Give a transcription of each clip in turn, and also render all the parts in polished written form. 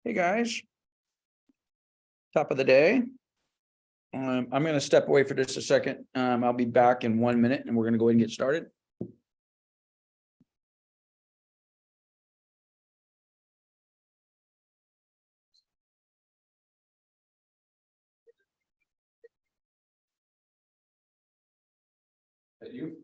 Hey guys, top of the day. I'm going to step away for just a second. I'll be back in 1 minute and we're going to go ahead and get started. You?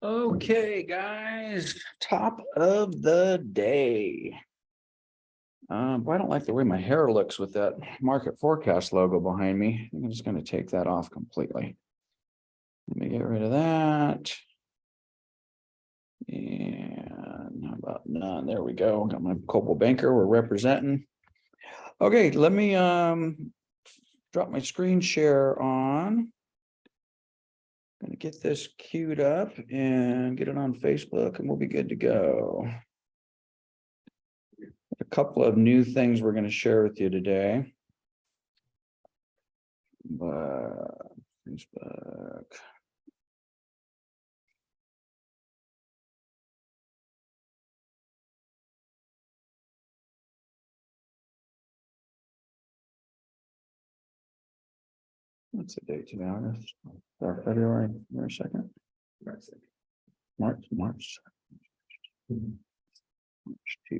Okay, guys, top of the day. I don't like the way my hair looks with that market forecast logo behind me. I'm just going to take that off completely. Let me get rid of that. And how about none? There we go. Got my Coldwell Banker. We're representing. Okay, let me drop my screen share on. Gonna get this queued up and get it on Facebook and we'll be good to go. A couple of new things we're going to share with you today. Facebook. What's the date today? August or February? Wait a second. March 2.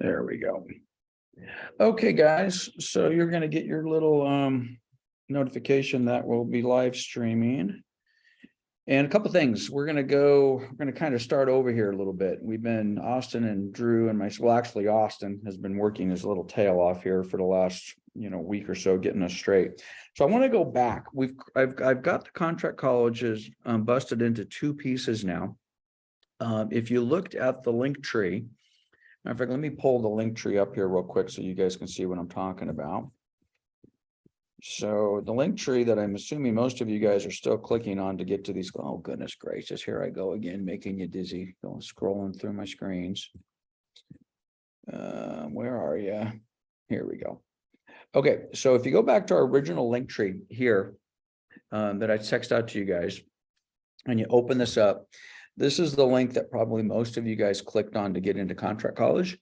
There we go. Okay, guys, so you're going to get your little notification that we'll be live streaming. And a couple things, we're going to kind of start over here a little bit. We've been, Austin and Drew and myself, well, actually Austin has been working his little tail off here for the last, week or so, getting us straight. So I want to go back. I've got the contract colleges busted into two pieces now. If you looked at the link tree, matter of fact, let me pull the link tree up here real quick so you guys can see what I'm talking about. So the link tree that I'm assuming most of you guys are still clicking on to get to these. Oh, goodness gracious. Here I go again, making you dizzy. Going scrolling through my screens. Where are you? Here we go. Okay. So if you go back to our original link tree here that I texted out to you guys and you open this up, this is the link that probably most of you guys clicked on to get into Contract College.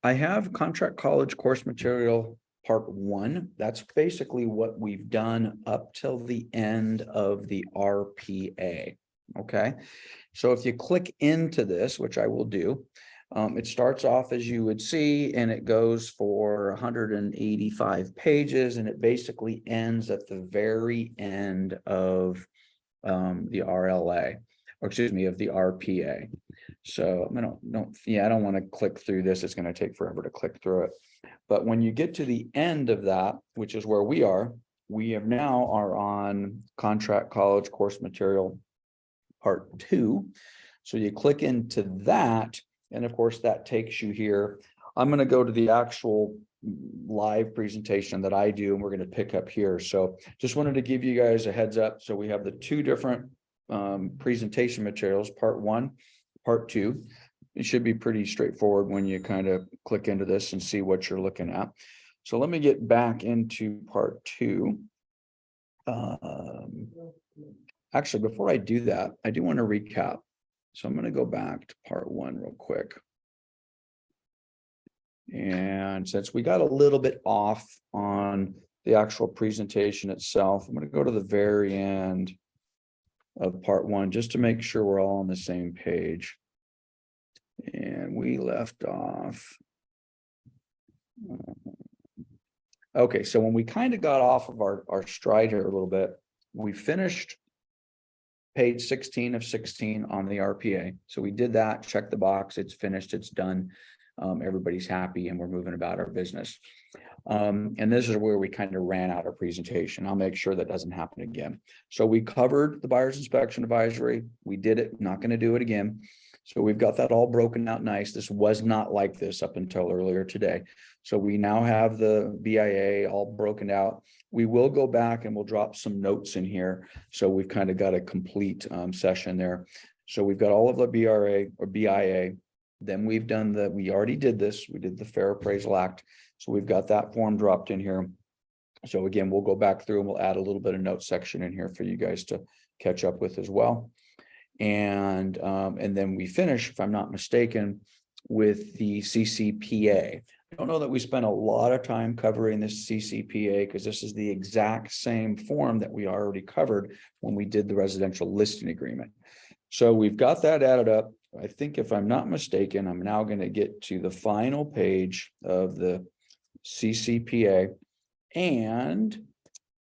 I have Contract College course material part 1. That's basically what we've done up till the end of the RPA. Okay. So if you click into this, which I will do, it starts off as you would see, and it goes for 185 pages, and it basically ends at the very end of the RLA, or excuse me, of the RPA. So I don't want to click through this. It's going to take forever to click through it. But when you get to the end of that, which is where we are on Contract College course material part 2. So you click into that, and of course that takes you here. I'm going to go to the actual live presentation that I do, and we're going to pick up here. So just wanted to give you guys a heads up. So we have the two different presentation materials, part 1, part 2. It should be pretty straightforward when you kind of click into this and see what you're looking at. So let me get back into part 2. Actually, before I do that, I do want to recap. So I'm going to go back to part 1 real quick. And since we got a little bit off on the actual presentation itself, I'm going to go to the very end of part 1 just to make sure we're all on the same page. And we left off. Okay, so when we kind of got off of our stride here a little bit, we finished page 16 of 16 on the RPA. So we did that, check the box, it's finished, it's done. Everybody's happy and we're moving about our business. And this is where we kind of ran out of presentation. I'll make sure that doesn't happen again. So we covered the buyer's inspection advisory. We did it, not going to do it again. So we've got that all broken out nice. This was not like this up until earlier today. So we now have the BIA all broken out. We will go back and we'll drop some notes in here. So we've kind of got a complete session there. So we've got all of the BRA or BIA. Then we've done we already did this. We did the Fair Appraisal Act. So we've got that form dropped in here. So again, we'll go back through and we'll add a little bit of note section in here for you guys to catch up with as well. And then we finish, if I'm not mistaken, with the CCPA. I don't know that we spent a lot of time covering this CCPA because this is the exact same form that we already covered when we did the residential listing agreement. So we've got that added up. I think if I'm not mistaken, I'm now going to get to the final page of the CCPA and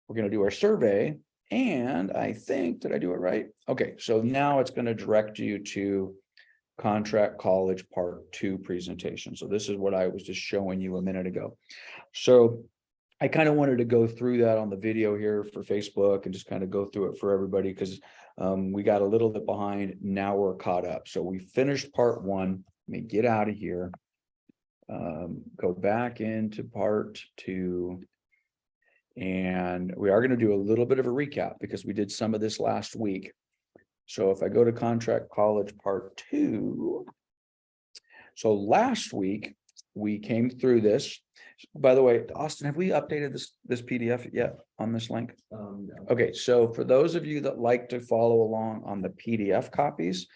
we're going to do our survey. And I think, did I do it right? Okay, so now it's going to direct you to Contract College Part 2 presentation. So this is what I was just showing you a minute ago. So I kind of wanted to go through that on the video here for Facebook and just kind of go through it for everybody because we got a little bit behind. Now we're caught up. So we finished part 1. Let me get out of here. Go back into part 2. And we are going to do a little bit of a recap because we did some of this last week. So if I go to Contract College Part 2. So last week we came through this. By the way, Austin, have we updated this PDF yet on this link? No. Okay, so for those of you that like to follow along on the PDF copies,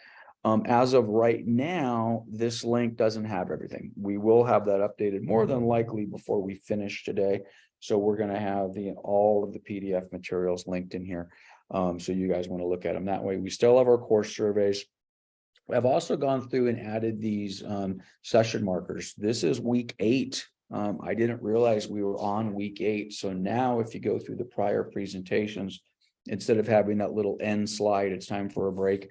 as of right now, this link doesn't have everything. We will have that updated more than likely before we finish today. So we're going to have all of the PDF materials linked in here. So you guys want to look at them that way. We still have our course surveys. I've also gone through and added these session markers. This is week 8. I didn't realize we were on week 8. So now if you go through the prior presentations, instead of having that little end slide, it's time for a break.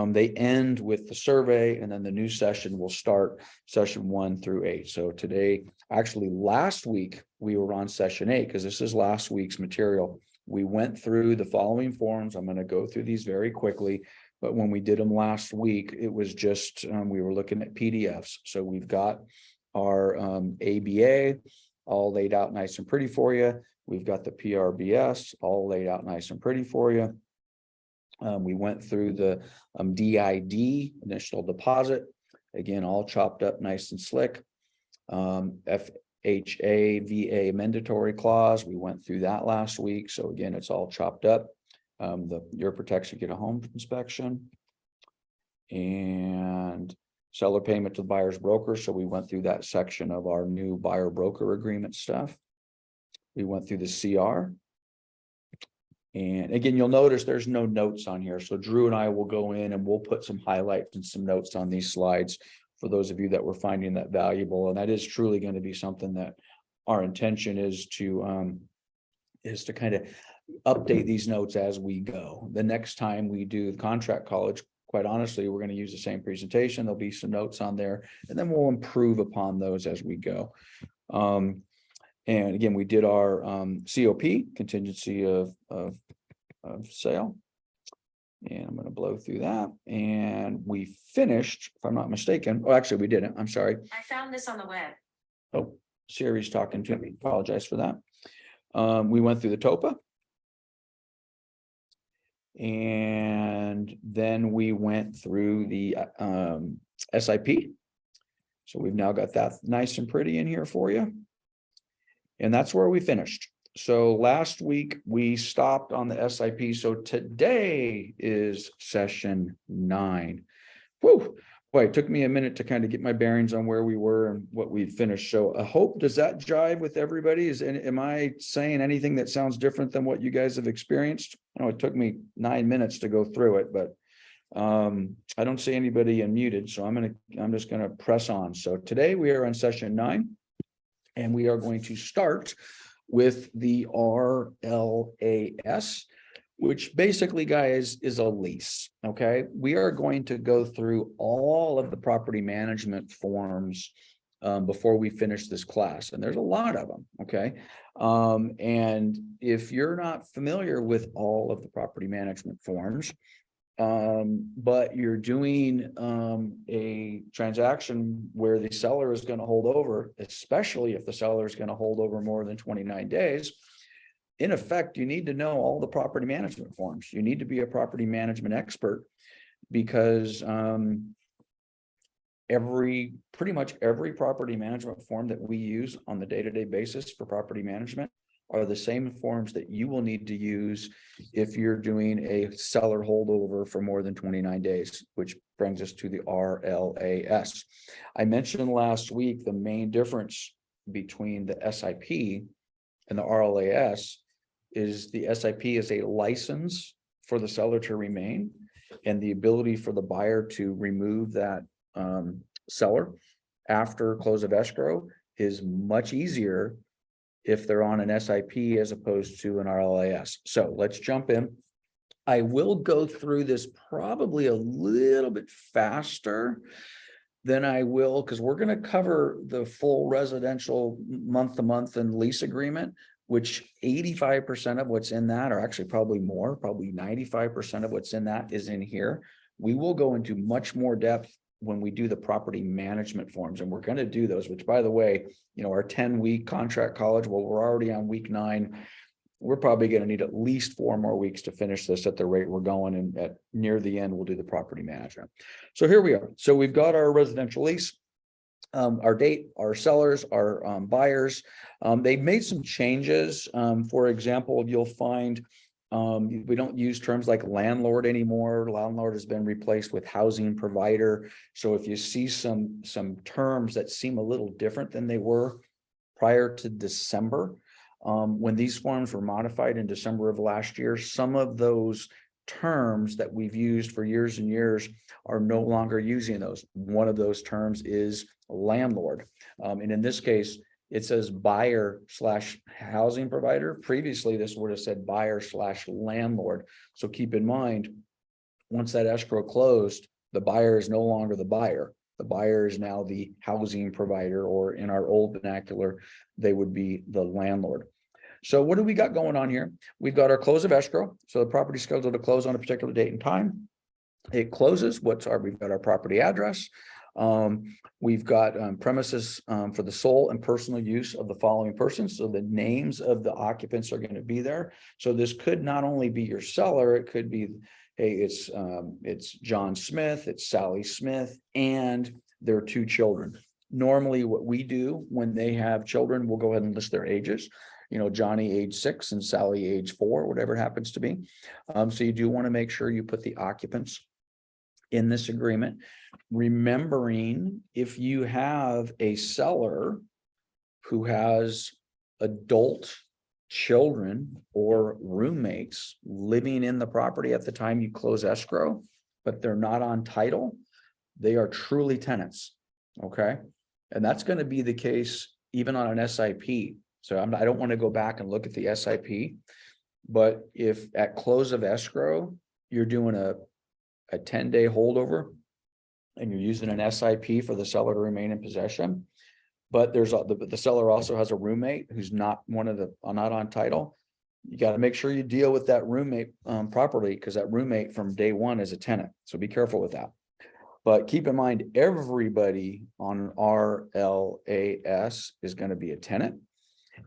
They end with the survey and then the new session will start session 1 through 8. So today, actually last week, we were on session 8 because this is last week's material. We went through the following forms. I'm going to go through these very quickly. But when we did them last week, it was just, we were looking at PDFs. So we've got our ABA all laid out nice and pretty for you. We've got the PRBS all laid out nice and pretty for you. We went through the DID, initial deposit, again, all chopped up nice and slick. FHA, VA mandatory clause, we went through that last week. So again, it's all chopped up. Your protection, get a home inspection. And seller payment to the buyer's broker. So we went through that section of our new buyer broker agreement stuff. We went through the CR. And again, you'll notice there's no notes on here. So Drew and I will go in and we'll put some highlights and some notes on these slides for those of you that were finding that valuable. And that is truly going to be something that our intention is to kind of update these notes as we go. The next time we do the Contract College, quite honestly, we're going to use the same presentation. There'll be some notes on there, and then we'll improve upon those as we go. And again, we did our COP, contingency of sale. And I'm going to blow through that. And we finished, if I'm not mistaken. Oh, actually, we didn't. I'm sorry. I found this on the web. Oh, Siri's talking to me. Apologize for that. We went through the TOPA. And then we went through the SIP. So we've now got that nice and pretty in here for you. And that's where we finished. So last week we stopped on the SIP. So today is session 9. Whew. Boy, it took me a minute to kind of get my bearings on where we were and what we finished. So I hope, does that jive with everybody? Am I saying anything that sounds different than what you guys have experienced? I know it took me 9 minutes to go through it, but I don't see anybody unmuted, so I'm just gonna press on. So today we are on session 9, and we are going to start with the RLAS, which basically, guys, is a lease. Okay, we are going to go through all of the property management forms before we finish this class, and there's a lot of them. Okay, and if you're not familiar with all of the property management forms, but you're doing a transaction where the seller is going to hold over, especially if the seller is going to hold over more than 29 days, in effect, you need to know all the property management forms. You need to be a property management expert, because pretty much every property management form that we use on the day-to-day basis for property management are the same forms that you will need to use if you're doing a seller holdover for more than 29 days, which brings us to the RLAS. I mentioned last week the main difference between the SIP and the RLAS is the SIP is a license for the seller to remain, and the ability for the buyer to remove that seller after close of escrow is much easier if they're on an SIP as opposed to an RLAS. So let's jump in. I will go through this probably a little bit faster than I will, because we're going to cover the full residential month-to-month and lease agreement, which 85% of what's in that, or actually probably more, probably 95% of what's in that is in here. We will go into much more depth when we do the property management forms, and we're going to do those, which, by the way, our 10-week contract college, well, we're already on week 9. We're probably going to need at least 4 more weeks to finish this at the rate we're going, and at near the end, we'll do the property management. So here we are. So we've got our residential lease, our date, our sellers, our buyers. They've made some changes. For example, you'll find we don't use terms like landlord anymore. Landlord has been replaced with housing provider. So if you see some terms that seem a little different than they were prior to December, when these forms were modified in December of last year, some of those terms that we've used for years and years are no longer using those. One of those terms is landlord. And in this case, it says buyer/housing provider. Previously, this would have said buyer/landlord. So keep in mind, once that escrow closed, the buyer is no longer the buyer. The buyer is now the housing provider, or in our old vernacular, they would be the landlord. So what do we got going on here? We've got our close of escrow. So the property is scheduled to close on a particular date and time. It closes. We've got our property address. We've got premises for the sole and personal use of the following persons. So the names of the occupants are going to be there. So this could not only be your seller, it could be, hey, it's John Smith, it's Sally Smith, and their 2 children. Normally what we do when they have children, we'll go ahead and list their ages. Johnny age 6 and Sally age 4, whatever it happens to be. So you do want to make sure you put the occupants in this agreement, remembering if you have a seller who has adult children or roommates living in the property at the time you close escrow, but they're not on title, they are truly tenants. Okay. And that's going to be the case even on an SIP. So I don't want to go back and look at the SIP, but if at close of escrow, you're doing a 10-day holdover and you're using an SIP for the seller to remain in possession, but the seller also has a roommate who's not on title, you got to make sure you deal with that roommate properly, because that roommate from day 1 is a tenant. So be careful with that. But keep in mind, everybody on RLAS is going to be a tenant,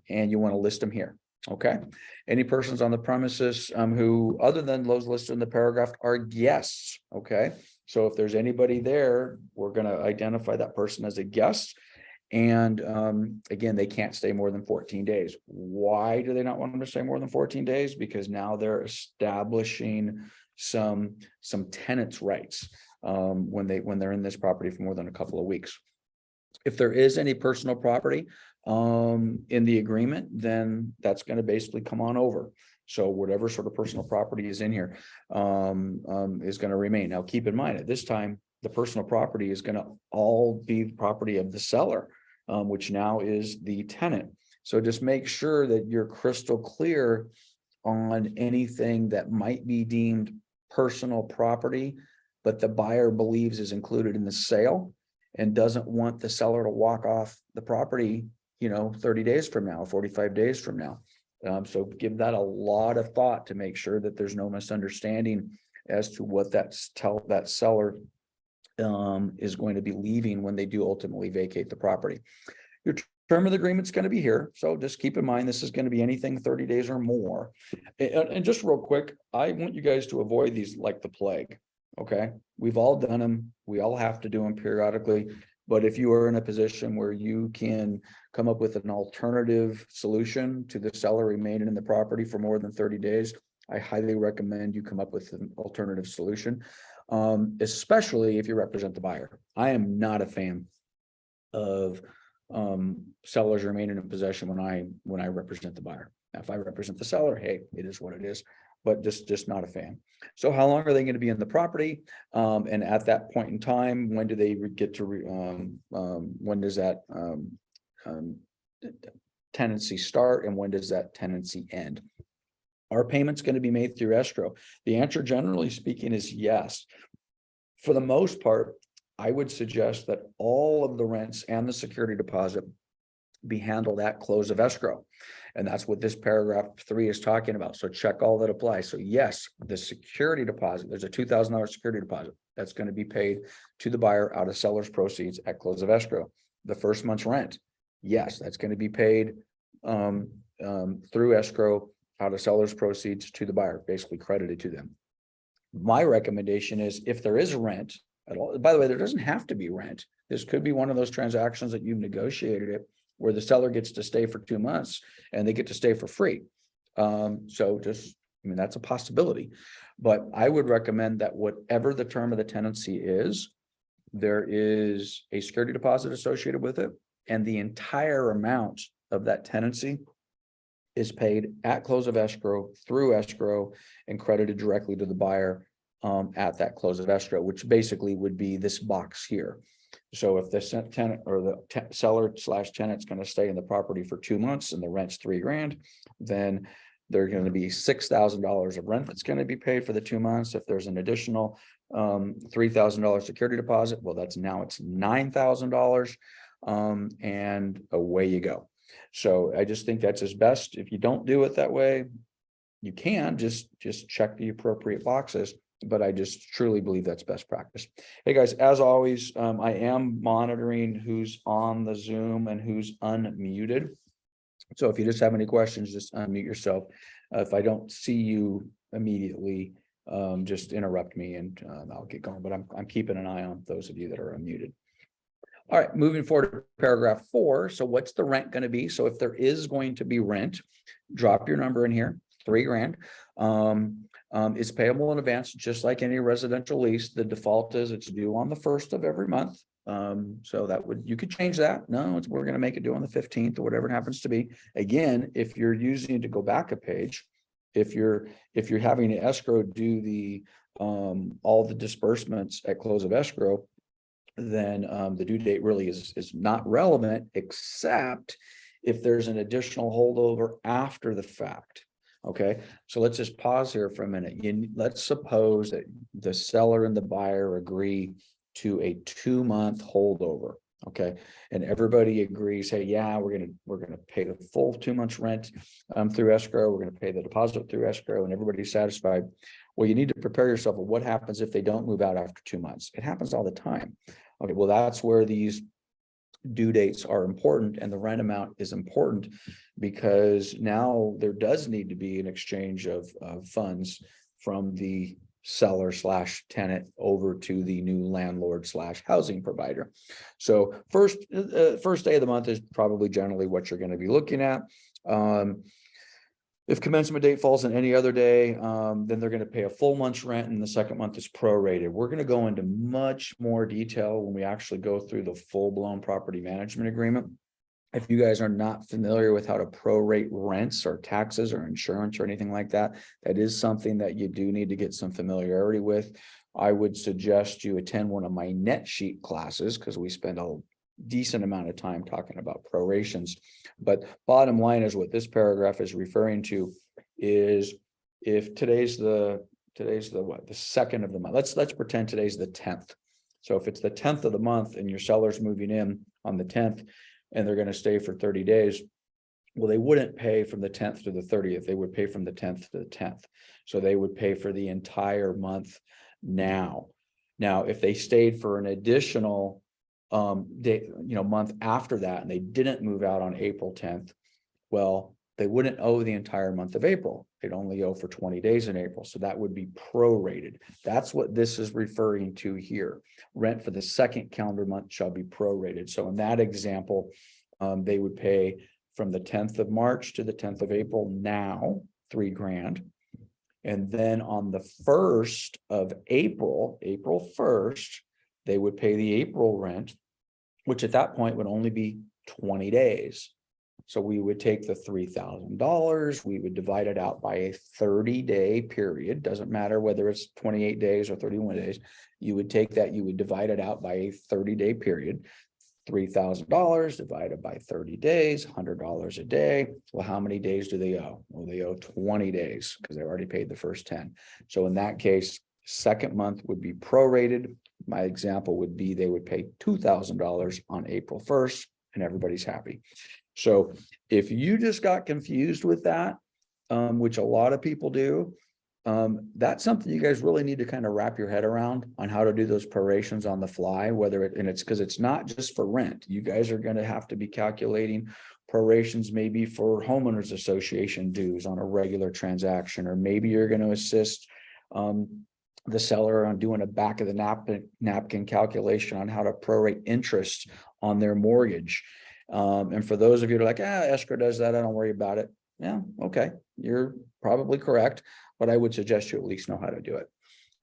and you want to list them here. Okay. Any persons on the premises who, other than those listed in the paragraph, are guests. Okay. So if there's anybody there, we're going to identify that person as a guest. And again, they can't stay more than 14 days. Why do they not want them to stay more than 14 days? Because now they're establishing some tenants' rights when they're in this property for more than a couple of weeks. If there is any personal property in the agreement, then that's going to basically come on over. So whatever sort of personal property is in here is going to remain. Now, keep in mind, at this time, the personal property is going to all be the property of the seller, which now is the tenant. So just make sure that you're crystal clear on anything that might be deemed personal property, but the buyer believes is included in the sale and doesn't want the seller to walk off the property, 30 days from now, 45 days from now. So give that a lot of thought to make sure that there's no misunderstanding as to what that seller is going to be leaving when they do ultimately vacate the property. Your term of the agreement is going to be here. So just keep in mind, this is going to be anything 30 days or more. And just real quick, I want you guys to avoid these like the plague. Okay. We've all done them. We all have to do them periodically. But if you are in a position where you can come up with an alternative solution to the seller remaining in the property for more than 30 days, I highly recommend you come up with an alternative solution, especially if you represent the buyer. I am not a fan of sellers remaining in possession when I represent the buyer. Now, if I represent the seller, hey, it is what it is, but just not a fan. So how long are they going to be in the property? And at that point in time, when do they get to, when does that tenancy start and when does that tenancy end? Are payments going to be made through escrow? The answer, generally speaking, is yes. For the most part, I would suggest that all of the rents and the security deposit be handled at close of escrow. And that's what this paragraph 3 is talking about. So check all that applies. So yes, the security deposit, there's a $2,000 security deposit that's going to be paid to the buyer out of seller's proceeds at close of escrow. The first month's rent, yes, that's going to be paid through escrow out of seller's proceeds to the buyer, basically credited to them. My recommendation is if there is rent at all, by the way, there doesn't have to be rent. This could be one of those transactions that you've negotiated it where the seller gets to stay for 2 months and they get to stay for free. So that's a possibility, but I would recommend that whatever the term of the tenancy is, there is a security deposit associated with it, and the entire amount of that tenancy is paid at close of escrow through escrow and credited directly to the buyer at that close of escrow, which basically would be this box here. So if the tenant or the seller/tenant is going to stay in the property for 2 months and the rent's $3,000, then there's going to be $6,000 of rent that's going to be paid for the 2 months. If there's an additional $3,000 security deposit, well, it's $9,000, and away you go. So I just think that's as best. If you don't do it that way, you can just check the appropriate boxes. But I just truly believe that's best practice. Hey guys, as always, I am monitoring who's on the Zoom and who's unmuted. So if you just have any questions, just unmute yourself. If I don't see you immediately, just interrupt me and I'll get going. But I'm keeping an eye on those of you that are unmuted. All right, moving forward to paragraph 4. So what's the rent going to be? So if there is going to be rent, drop your number in here, $3,000. It's payable in advance, just like any residential lease. The default is it's due on the 1st of every month. So you could change that. No, we're going to make it due on the 15th or whatever it happens to be. Again, if you're using to go back a page, if you're having an escrow do the all the disbursements at close of escrow, then the due date really is not relevant, except if there's an additional holdover after the fact. Okay, so let's just pause here for a minute. Let's suppose that the seller and the buyer agree to a 2-month holdover. Okay, and everybody agrees, hey, yeah, we're gonna pay the full 2 months rent through escrow. We're gonna pay the deposit through escrow, and everybody's satisfied. Well, you need to prepare yourself with what happens if they don't move out after 2 months. It happens all the time. Okay, well, that's where these due dates are important and the rent amount is important, because now there does need to be an exchange of funds from the seller slash tenant over to the new landlord slash housing provider. So first day of the month is probably generally what you're going to be looking at. If commencement date falls on any other day, then they're going to pay a full month's rent, and the second month is prorated. We're going to go into much more detail when we actually go through the full-blown property management agreement. If you guys are not familiar with how to prorate rents or taxes or insurance or anything like that, that is something that you do need to get some familiarity with. I would suggest you attend one of my net sheet classes, because we spend a decent amount of time talking about prorations. But bottom line is, what this paragraph is referring to is, if today's the what, the second of the month, let's pretend today's the 10th. So if it's the 10th of the month and your seller's moving in on the 10th and they're going to stay for 30 days, well, they wouldn't pay from the 10th to the 30th. They would pay from the 10th to the 10th. So they would pay for the entire month now. Now, if they stayed for an additional day, month after that, and they didn't move out on April 10th, well, they wouldn't owe the entire month of April. They'd only owe for 20 days in April. So that would be prorated. That's what this is referring to here. Rent for the second calendar month shall be prorated. So in that example, they would pay from the 10th of March to the 10th of April now, $3,000. And then on the 1st of April, April 1st, they would pay the April rent, which at that point would only be 20 days. So we would take the $3,000, we would divide it out by a 30-day period. Doesn't matter whether it's 28 days or 31 days. You would take that, you would divide it out by a 30-day period. $3,000 divided by 30 days, $100 a day. Well, how many days do they owe? Well, they owe 20 days because they already paid the first 10. So in that case, second month would be prorated. My example would be they would pay $2,000 on April 1st and everybody's happy. So if you just got confused with that, which a lot of people do, that's something you guys really need to kind of wrap your head around on how to do those prorations on the fly, and it's because it's not just for rent. You guys are going to have to be calculating prorations maybe for homeowners association dues on a regular transaction, or maybe you're going to assist the seller on doing a back of the napkin calculation on how to prorate interest on their mortgage. And for those of you who are like, escrow does that, I don't worry about it. Yeah, okay, you're probably correct, but I would suggest you at least know how to do it.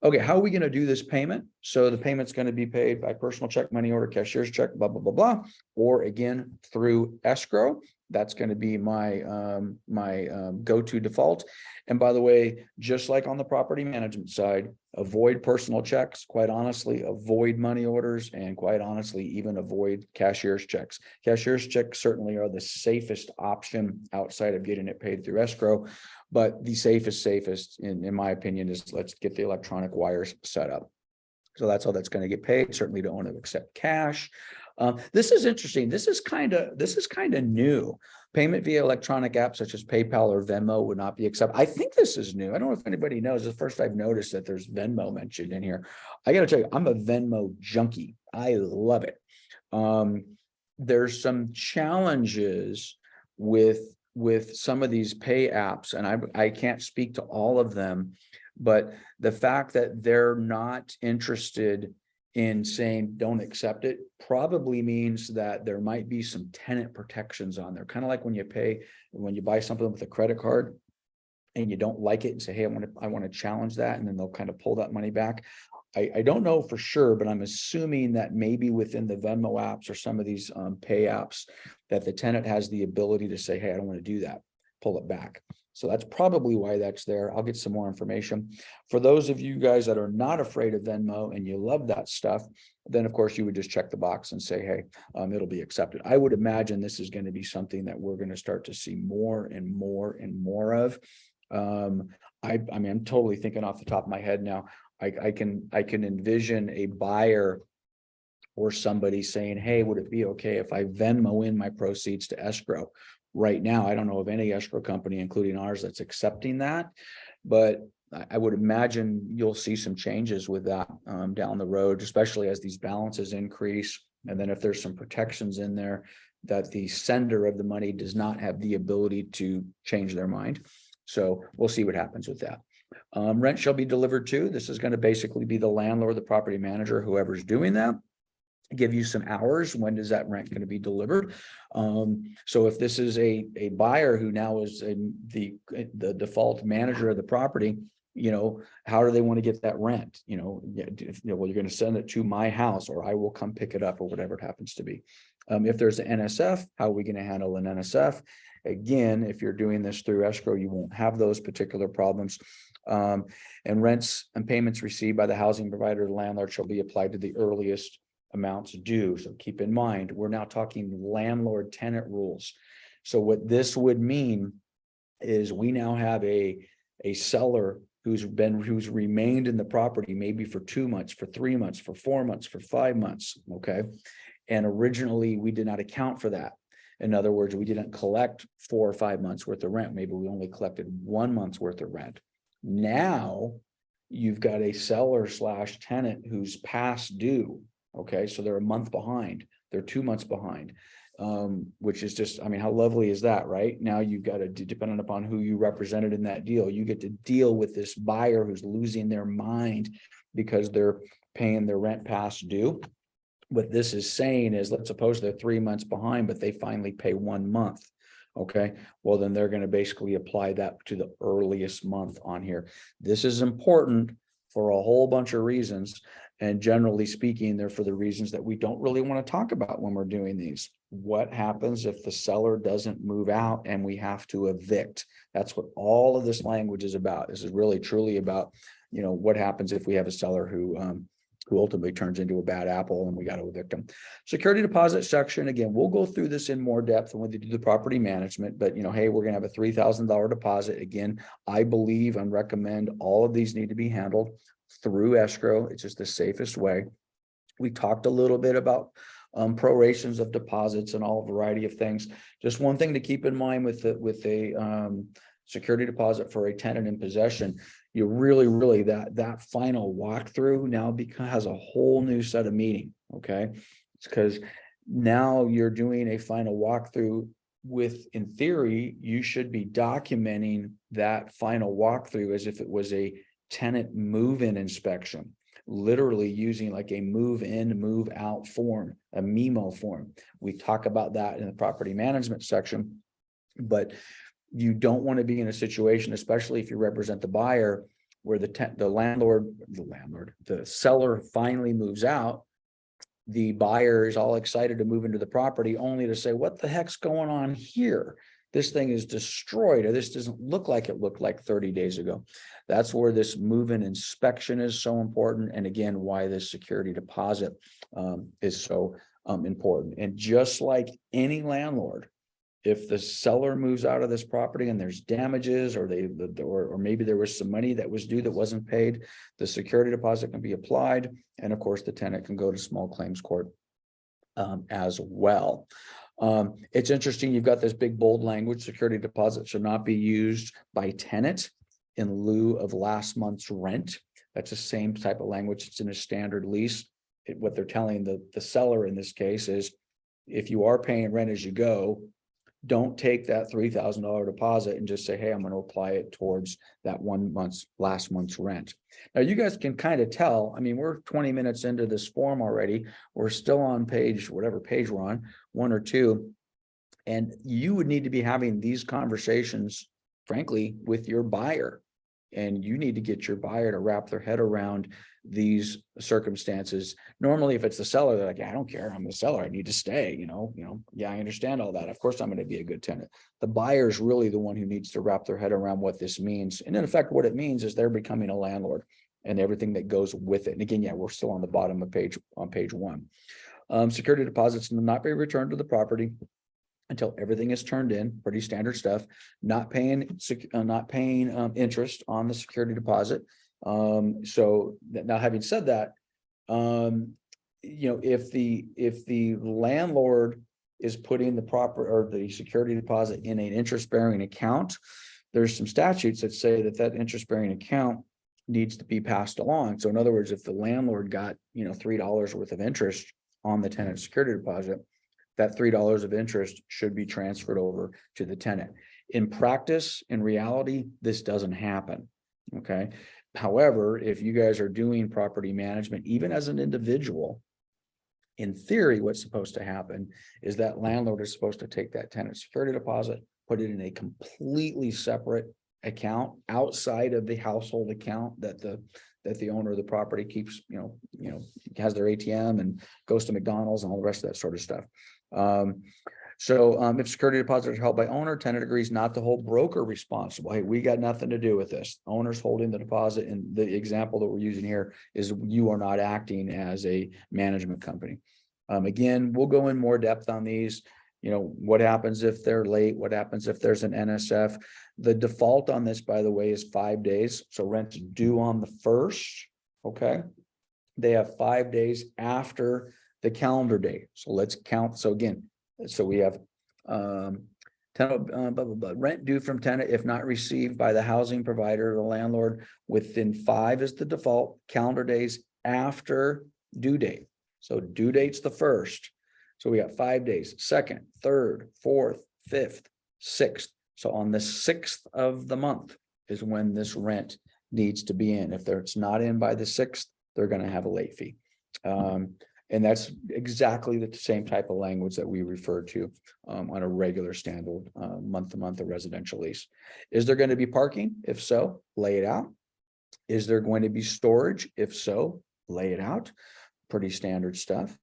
Okay, how are we going to do this payment? So the payment's going to be paid by personal check, money order, cashier's check, blah, blah, blah, blah, or again, through escrow. That's going to be my go-to default. And by the way, just like on the property management side, avoid personal checks, quite honestly, avoid money orders, and quite honestly, even avoid cashier's checks. Cashier's checks certainly are the safest option outside of getting it paid through escrow. But the safest, in my opinion, is let's get the electronic wires set up. So that's how that's going to get paid. Certainly don't want to accept cash. This is interesting. This is kind of new. Payment via electronic apps such as PayPal or Venmo would not be accepted. I think this is new. I don't know if anybody knows. It's the first I've noticed that there's Venmo mentioned in here. I got to tell you, I'm a Venmo junkie. I love it. There's some challenges with some of these pay apps, and I can't speak to all of them, but the fact that they're not interested in saying don't accept it probably means that there might be some tenant protections on there, kind of like when you buy something with a credit card and you don't like it and say, hey, I want to challenge that, and then they'll kind of pull that money back. I don't know for sure, but I'm assuming that maybe within the Venmo apps or some of these pay apps that the tenant has the ability to say, hey, I don't want to do that, pull it back. So that's probably why that's there. I'll get some more information. For those of you guys that are not afraid of Venmo and you love that stuff, then of course you would just check the box and say, hey, it'll be accepted. I would imagine this is going to be something that we're going to start to see more and more and more of. I mean, I'm totally thinking off the top of my head now. I can envision a buyer or somebody saying, hey, would it be okay if I Venmo in my proceeds to escrow? Right now, I don't know of any escrow company, including ours, that's accepting that, but I would imagine you'll see some changes with that down the road, especially as these balances increase And then if there's some protections in there that the sender of the money does not have the ability to change their mind. So we'll see what happens with that. Rent shall be delivered to. This is going to basically be the landlord, the property manager, whoever's doing that. Give you some hours. When is that rent going to be delivered? So if this is a buyer who now is the default manager of the property, how do they want to get that rent? Well, you're going to send it to my house, or I will come pick it up, or whatever it happens to be. If there's an NSF, how are we going to handle an NSF? Again, if you're doing this through escrow, you won't have those particular problems. And rents and payments received by the housing provider, the landlord, shall be applied to the earliest amounts due. So keep in mind, we're now talking landlord tenant rules. So what this would mean is we now have a seller who's remained in the property, maybe for 2 months, for 3 months, for 4 months, for 5 months. Okay. And originally we did not account for that. In other words, we didn't collect 4 or 5 months worth of rent. Maybe we only collected 1 month's worth of rent. Now you've got a seller / tenant who's past due. Okay, so they're a month behind, they're 2 months behind, which is just, I mean, how lovely is that, right? Now you've got to, depending upon who you represented in that deal, you get to deal with this buyer who's losing their mind because they're paying their rent past due. What this is saying is, let's suppose they're 3 months behind, but they finally pay 1 month. Okay, well, then they're going to basically apply that to the earliest month on here. This is important for a whole bunch of reasons. And generally speaking, they're for the reasons that we don't really want to talk about when we're doing these. What happens if the seller doesn't move out and we have to evict? That's what all of this language is about. This is really truly about, what happens if we have a seller who ultimately turns into a bad apple and we got to evict them. Security deposit section. Again, we'll go through this in more depth when we do the property management, but hey, we're going to have a $3,000 deposit. Again, I believe and recommend all of these need to be handled through escrow. It's just the safest way. We talked a little bit about prorations of deposits and all variety of things. Just one thing to keep in mind with a security deposit for a tenant in possession, you really that final walkthrough now has a whole new set of meaning. Okay, it's because now you're doing a final walkthrough with, in theory, you should be documenting that final walkthrough as if it was a tenant move-in inspection, literally using like a move-in, move-out form, a memo form. We talk about that in the property management section, but you don't want to be in a situation, especially if you represent the buyer, where the seller finally moves out. The buyer is all excited to move into the property, only to say, what the heck's going on here? This thing is destroyed, or this doesn't look like it looked like 30 days ago. That's where this move-in inspection is so important. And again, why this security deposit is so important. And just like any landlord, if the seller moves out of this property and there's damages, or or maybe there was some money that was due that wasn't paid, the security deposit can be applied. And of course, the tenant can go to small claims court as well. It's interesting. You've got this big bold language: security deposit should not be used by tenant in lieu of last month's rent. That's the same type of language. It's in a standard lease. What they're telling the seller in this case is, if you are paying rent as you go, don't take that $3,000 deposit and just say, hey, I'm going to apply it towards that last month's rent. Now, you guys can kind of tell, I mean, we're 20 minutes into this form already. We're still on whatever page we're on, 1 or 2. And you would need to be having these conversations, frankly, with your buyer. And you need to get your buyer to wrap their head around these circumstances. Normally, if it's the seller, they're like, yeah, I don't care, I'm the seller, I need to stay, yeah, I understand all that. Of course, I'm going to be a good tenant. The buyer is really the one who needs to wrap their head around what this means. And in effect, what it means is they're becoming a landlord and everything that goes with it. And again, yeah, we're still on the bottom of page 1. Security deposits will not be returned to the property until everything is turned in. Pretty standard stuff. Not paying interest on the security deposit. So now, having said that, if the landlord is putting the security deposit in an interest-bearing account, there's some statutes that say that interest-bearing account needs to be passed along. So in other words, if the landlord got $3 worth of interest on the tenant security deposit, that $3 of interest should be transferred over to the tenant. In practice, in reality, this doesn't happen. Okay. However, if you guys are doing property management, even as an individual, in theory, what's supposed to happen is that landlord is supposed to take that tenant security deposit, put it in a completely separate account outside of the household account that the owner of the property keeps, has their ATM and goes to McDonald's and all the rest of that sort of stuff. If security deposits are held by owner, tenant agrees not to hold broker responsible. Hey, we got nothing to do with this. Owner's holding the deposit, and the example that we're using here is you are not acting as a management company. Again, we'll go in more depth on these. What happens if they're late? What happens if there's an NSF? The default on this, by the way, is 5 days. So rent's due on the 1st. Okay. They have 5 days after the calendar day. So let's count. So again, we have rent due from tenant if not received by the housing provider or the landlord within 5 is the default, calendar days after due date. So due date's the 1st. So we got 5 days, 2nd, 3rd, 4th, 5th, 6th. So on the 6th of the month is when this rent needs to be in. If it's not in by the 6th, they're going to have a late fee. And that's exactly the same type of language that we refer to on a regular standard month-to-month or residential lease. Is there going to be parking? If so, lay it out. Is there going to be storage? If so, lay it out. Pretty standard stuff.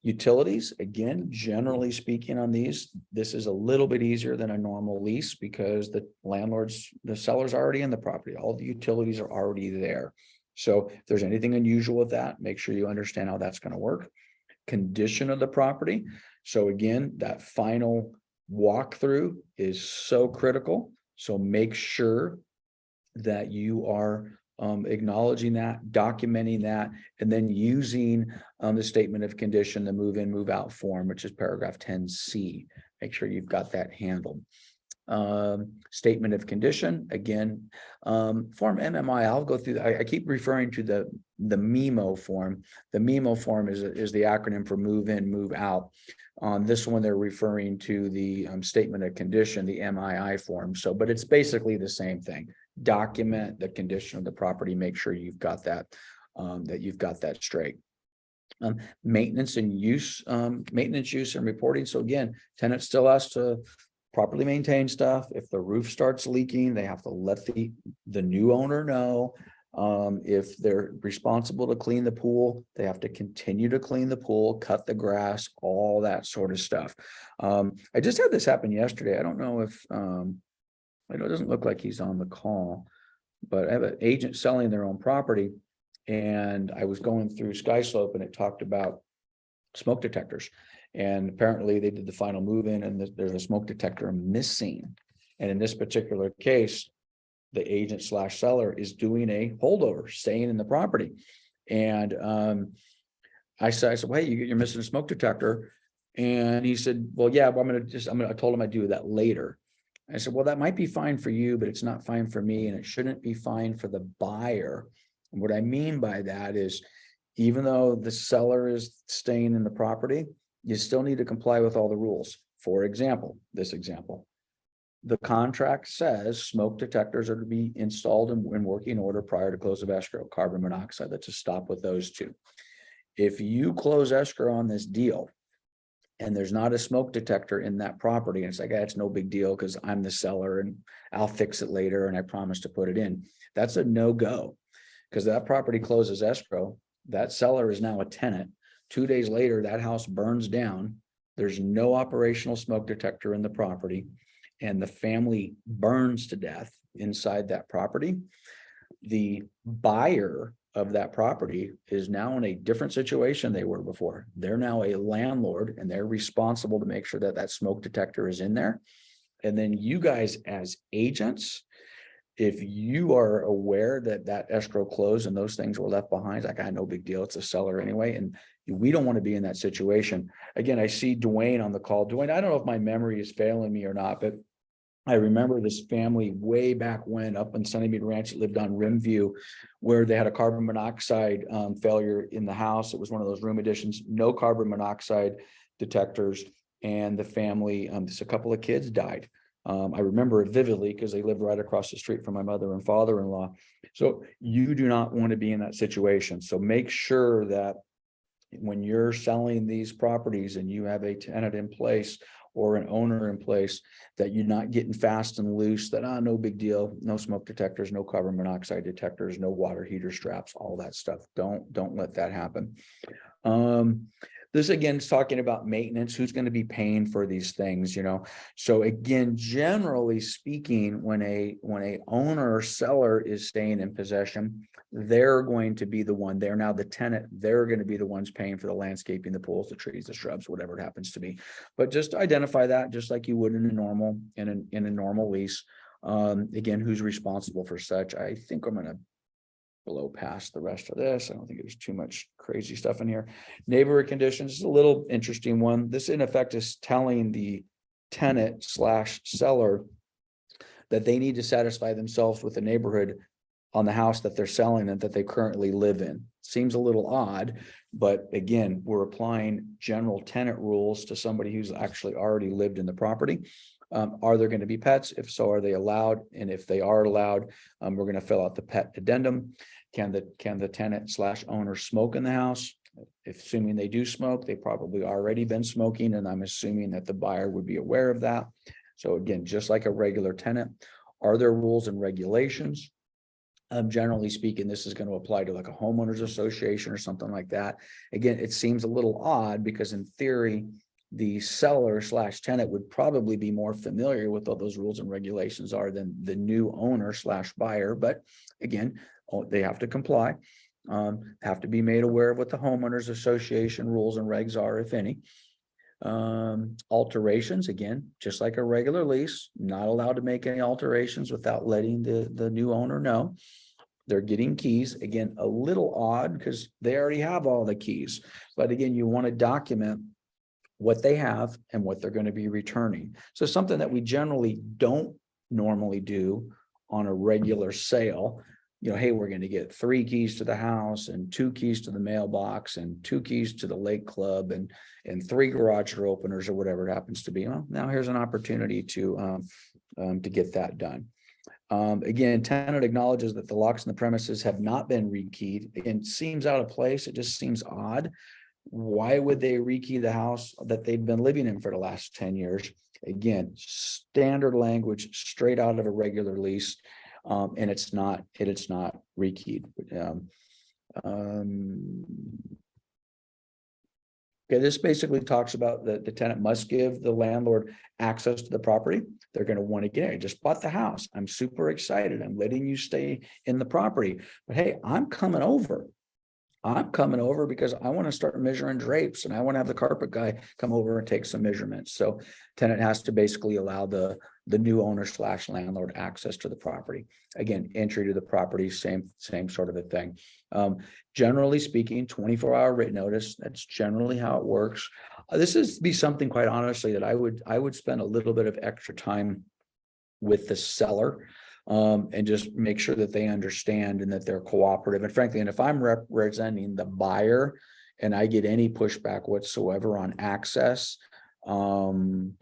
Utilities, again, generally speaking on these, this is a little bit easier than a normal lease because the seller's already in the property. All the utilities are already there. So if there's anything unusual with that, make sure you understand how that's going to work. Condition of the property. So again, that final walkthrough is so critical. So make sure that you are acknowledging that, documenting that, and then using the statement of condition, the move in, move out form, which is paragraph 10C. Make sure you've got that handled. Statement of condition, again, form MMI. I'll go through. I keep referring to the MEMO form. The MEMO form is the acronym for move in, move out. On this one, they're referring to the statement of condition, the MII form. So, but it's basically the same thing. Document the condition of the property. Make sure you've got that straight. Maintenance use and reporting. So again, tenant still has to properly maintain stuff. If the roof starts leaking, they have to let the new owner know. If they're responsible to clean the pool, they have to continue to clean the pool, cut the grass, all that sort of stuff. I just had this happen yesterday. I don't know if, I know it doesn't look like he's on the call, but I have an agent selling their own property, and I was going through SkySlope and it talked about smoke detectors. And apparently they did the final move in and there's a smoke detector missing. And in this particular case, the agent / seller is doing a holdover, staying in the property. And I said, well, hey, you're missing a smoke detector. And he said, well, yeah, but I told him I'd do that later. I said, well, that might be fine for you, but it's not fine for me. And it shouldn't be fine for the buyer. And what I mean by that is, even though the seller is staying in the property, you still need to comply with all the rules. For example, the contract says smoke detectors are to be installed in working order prior to close of escrow. Carbon monoxide, let's just stop with those two. If you close escrow on this deal and there's not a smoke detector in that property, and it's like, it's no big deal because I'm the seller and I'll fix it later and I promise to put it in, that's a no-go, because that property closes escrow. That seller is now a tenant. 2 days later, that house burns down. There's no operational smoke detector in the property, and the family burns to death inside that property. The buyer of that property is now in a different situation they were before. They're now a landlord, and they're responsible to make sure that that smoke detector is in there. And then you guys as agents, if you are aware that that escrow closed and those things were left behind, like, no big deal, it's a seller anyway. And we don't want to be in that situation. Again, I see Dwayne on the call. Dwayne, I don't know if my memory is failing me or not, but I remember this family way back when up in Sunnymead Ranch that lived on Rimview, where they had a carbon monoxide failure in the house. It was one of those room additions, no carbon monoxide detectors. And the family, just a couple of kids died. I remember it vividly because they lived right across the street from my mother and father-in-law. So you do not want to be in that situation. So make sure that when you're selling these properties and you have a tenant in place or an owner in place, that you're not getting fast and loose, that, no big deal, no smoke detectors, no carbon monoxide detectors, no water heater straps, all that stuff. Don't let that happen. This again is talking about maintenance, who's going to be paying for these things, So again, generally speaking, when a owner or seller is staying in possession, they're going to be the one, they're now the tenant, they're going to be the ones paying for the landscaping, the pools, the trees, the shrubs, whatever it happens to be. But just identify that just like you would in a normal lease. Again, who's responsible for such? I think I'm going to blow past the rest of this. I don't think there's too much crazy stuff in here. Neighborhood conditions is a little interesting one. This in effect is telling the tenant / seller that they need to satisfy themselves with the neighborhood on the house that they're selling and that they currently live in. Seems a little odd, but again, we're applying general tenant rules to somebody who's actually already lived in the property. Are there going to be pets? If so, are they allowed? And if they are allowed, we're going to fill out the pet addendum. Can the tenant / owner smoke in the house? If assuming they do smoke, they probably already been smoking, and I'm assuming that the buyer would be aware of that. So again, just like a regular tenant, are there rules and regulations? Generally speaking, this is going to apply to like a homeowners association or something like that. Again, it seems a little odd because in theory, the seller / tenant would probably be more familiar with what those rules and regulations are than the new owner / buyer. But again, they have to comply, have to be made aware of what the homeowners association rules and regs are, if any. Alterations, again, just like a regular lease, not allowed to make any alterations without letting the new owner know. They're getting keys. Again, a little odd because they already have all the keys. But again, you want to document what they have and what they're going to be returning. So something that we generally don't normally do on a regular sale, hey, we're going to get 3 keys to the house and 2 keys to the mailbox and 2 keys to the lake club and 3 garage door openers or whatever it happens to be. Well, now here's an opportunity to get that done. Again, tenant acknowledges that the locks in the premises have not been rekeyed. Again, seems out of place. It just seems odd. Why would they rekey the house that they've been living in for the last 10 years? Again, standard language straight out of a regular lease. And it's not rekeyed. Okay, this basically talks about the tenant must give the landlord access to the property. They're going to want to get it. I just bought the house. I'm super excited. I'm letting you stay in the property. But hey, I'm coming over because I want to start measuring drapes and I want to have the carpet guy come over and take some measurements. So tenant has to basically allow the new owner / landlord access to the property. Again, entry to the property, same sort of a thing. Generally speaking, 24-hour written notice, that's generally how it works. This is be something quite honestly that I would spend a little bit of extra time with the seller. And just make sure that they understand and that they're cooperative. And frankly, and if I'm representing the buyer and I get any pushback whatsoever on access, I'm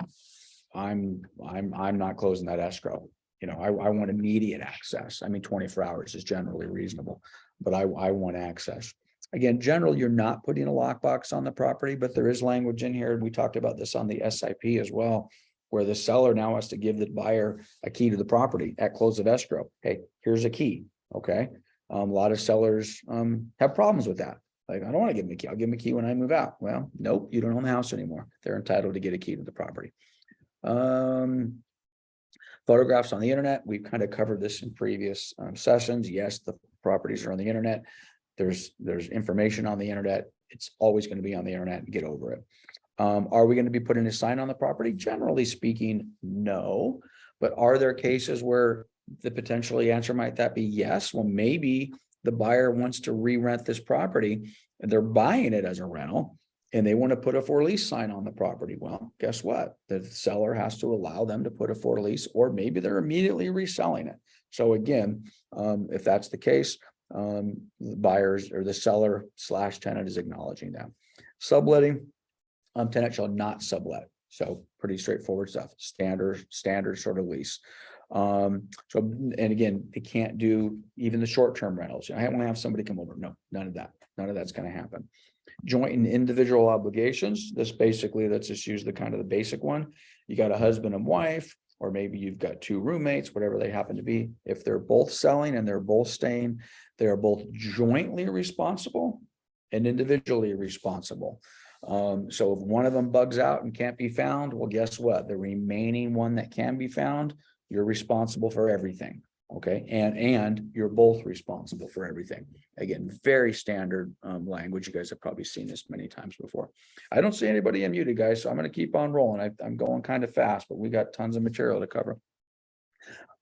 not closing that escrow. I want immediate access. I mean, 24 hours is generally reasonable, but I want access. Again, generally, you're not putting a lockbox on the property, but there is language in here. And we talked about this on the SIP as well, where the seller now has to give the buyer a key to the property at close of escrow. Hey, here's a key. Okay. A lot of sellers have problems with that. Like, I don't want to give them a key. I'll give them a key when I move out. Well, nope, you don't own the house anymore. They're entitled to get a key to the property. Photographs on the internet. We've kind of covered this in previous sessions. Yes, the properties are on the internet. There's information on the internet. It's always going to be on the internet, and get over it. Are we going to be putting a sign on the property? Generally speaking, no. But are there cases where the potentially answer might that be yes? Well, maybe the buyer wants to re-rent this property and they're buying it as a rental. and they want to put a for lease sign on the property. Well, guess what? The seller has to allow them to put a for lease, or maybe they're immediately reselling it. So again, if that's the case, the buyers or the seller / tenant is acknowledging that. Subletting, tenant shall not sublet. So pretty straightforward stuff, standard sort of lease. So, and again, they can't do even the short-term rentals. I want to have somebody come over. No, none of that. None of that's going to happen. Joint and individual obligations. This basically, let's just use the kind of the basic one. You got a husband and wife, or maybe you've got two roommates, whatever they happen to be. If they're both selling and they're both staying, they are both jointly responsible and individually responsible. So if one of them bugs out and can't be found, well, guess what? The remaining one that can be found, you're responsible for everything. Okay. And you're both responsible for everything. Again, very standard language. You guys have probably seen this many times before. I don't see anybody unmuted, guys, so I'm going to keep on rolling. I'm going kind of fast, but we got tons of material to cover.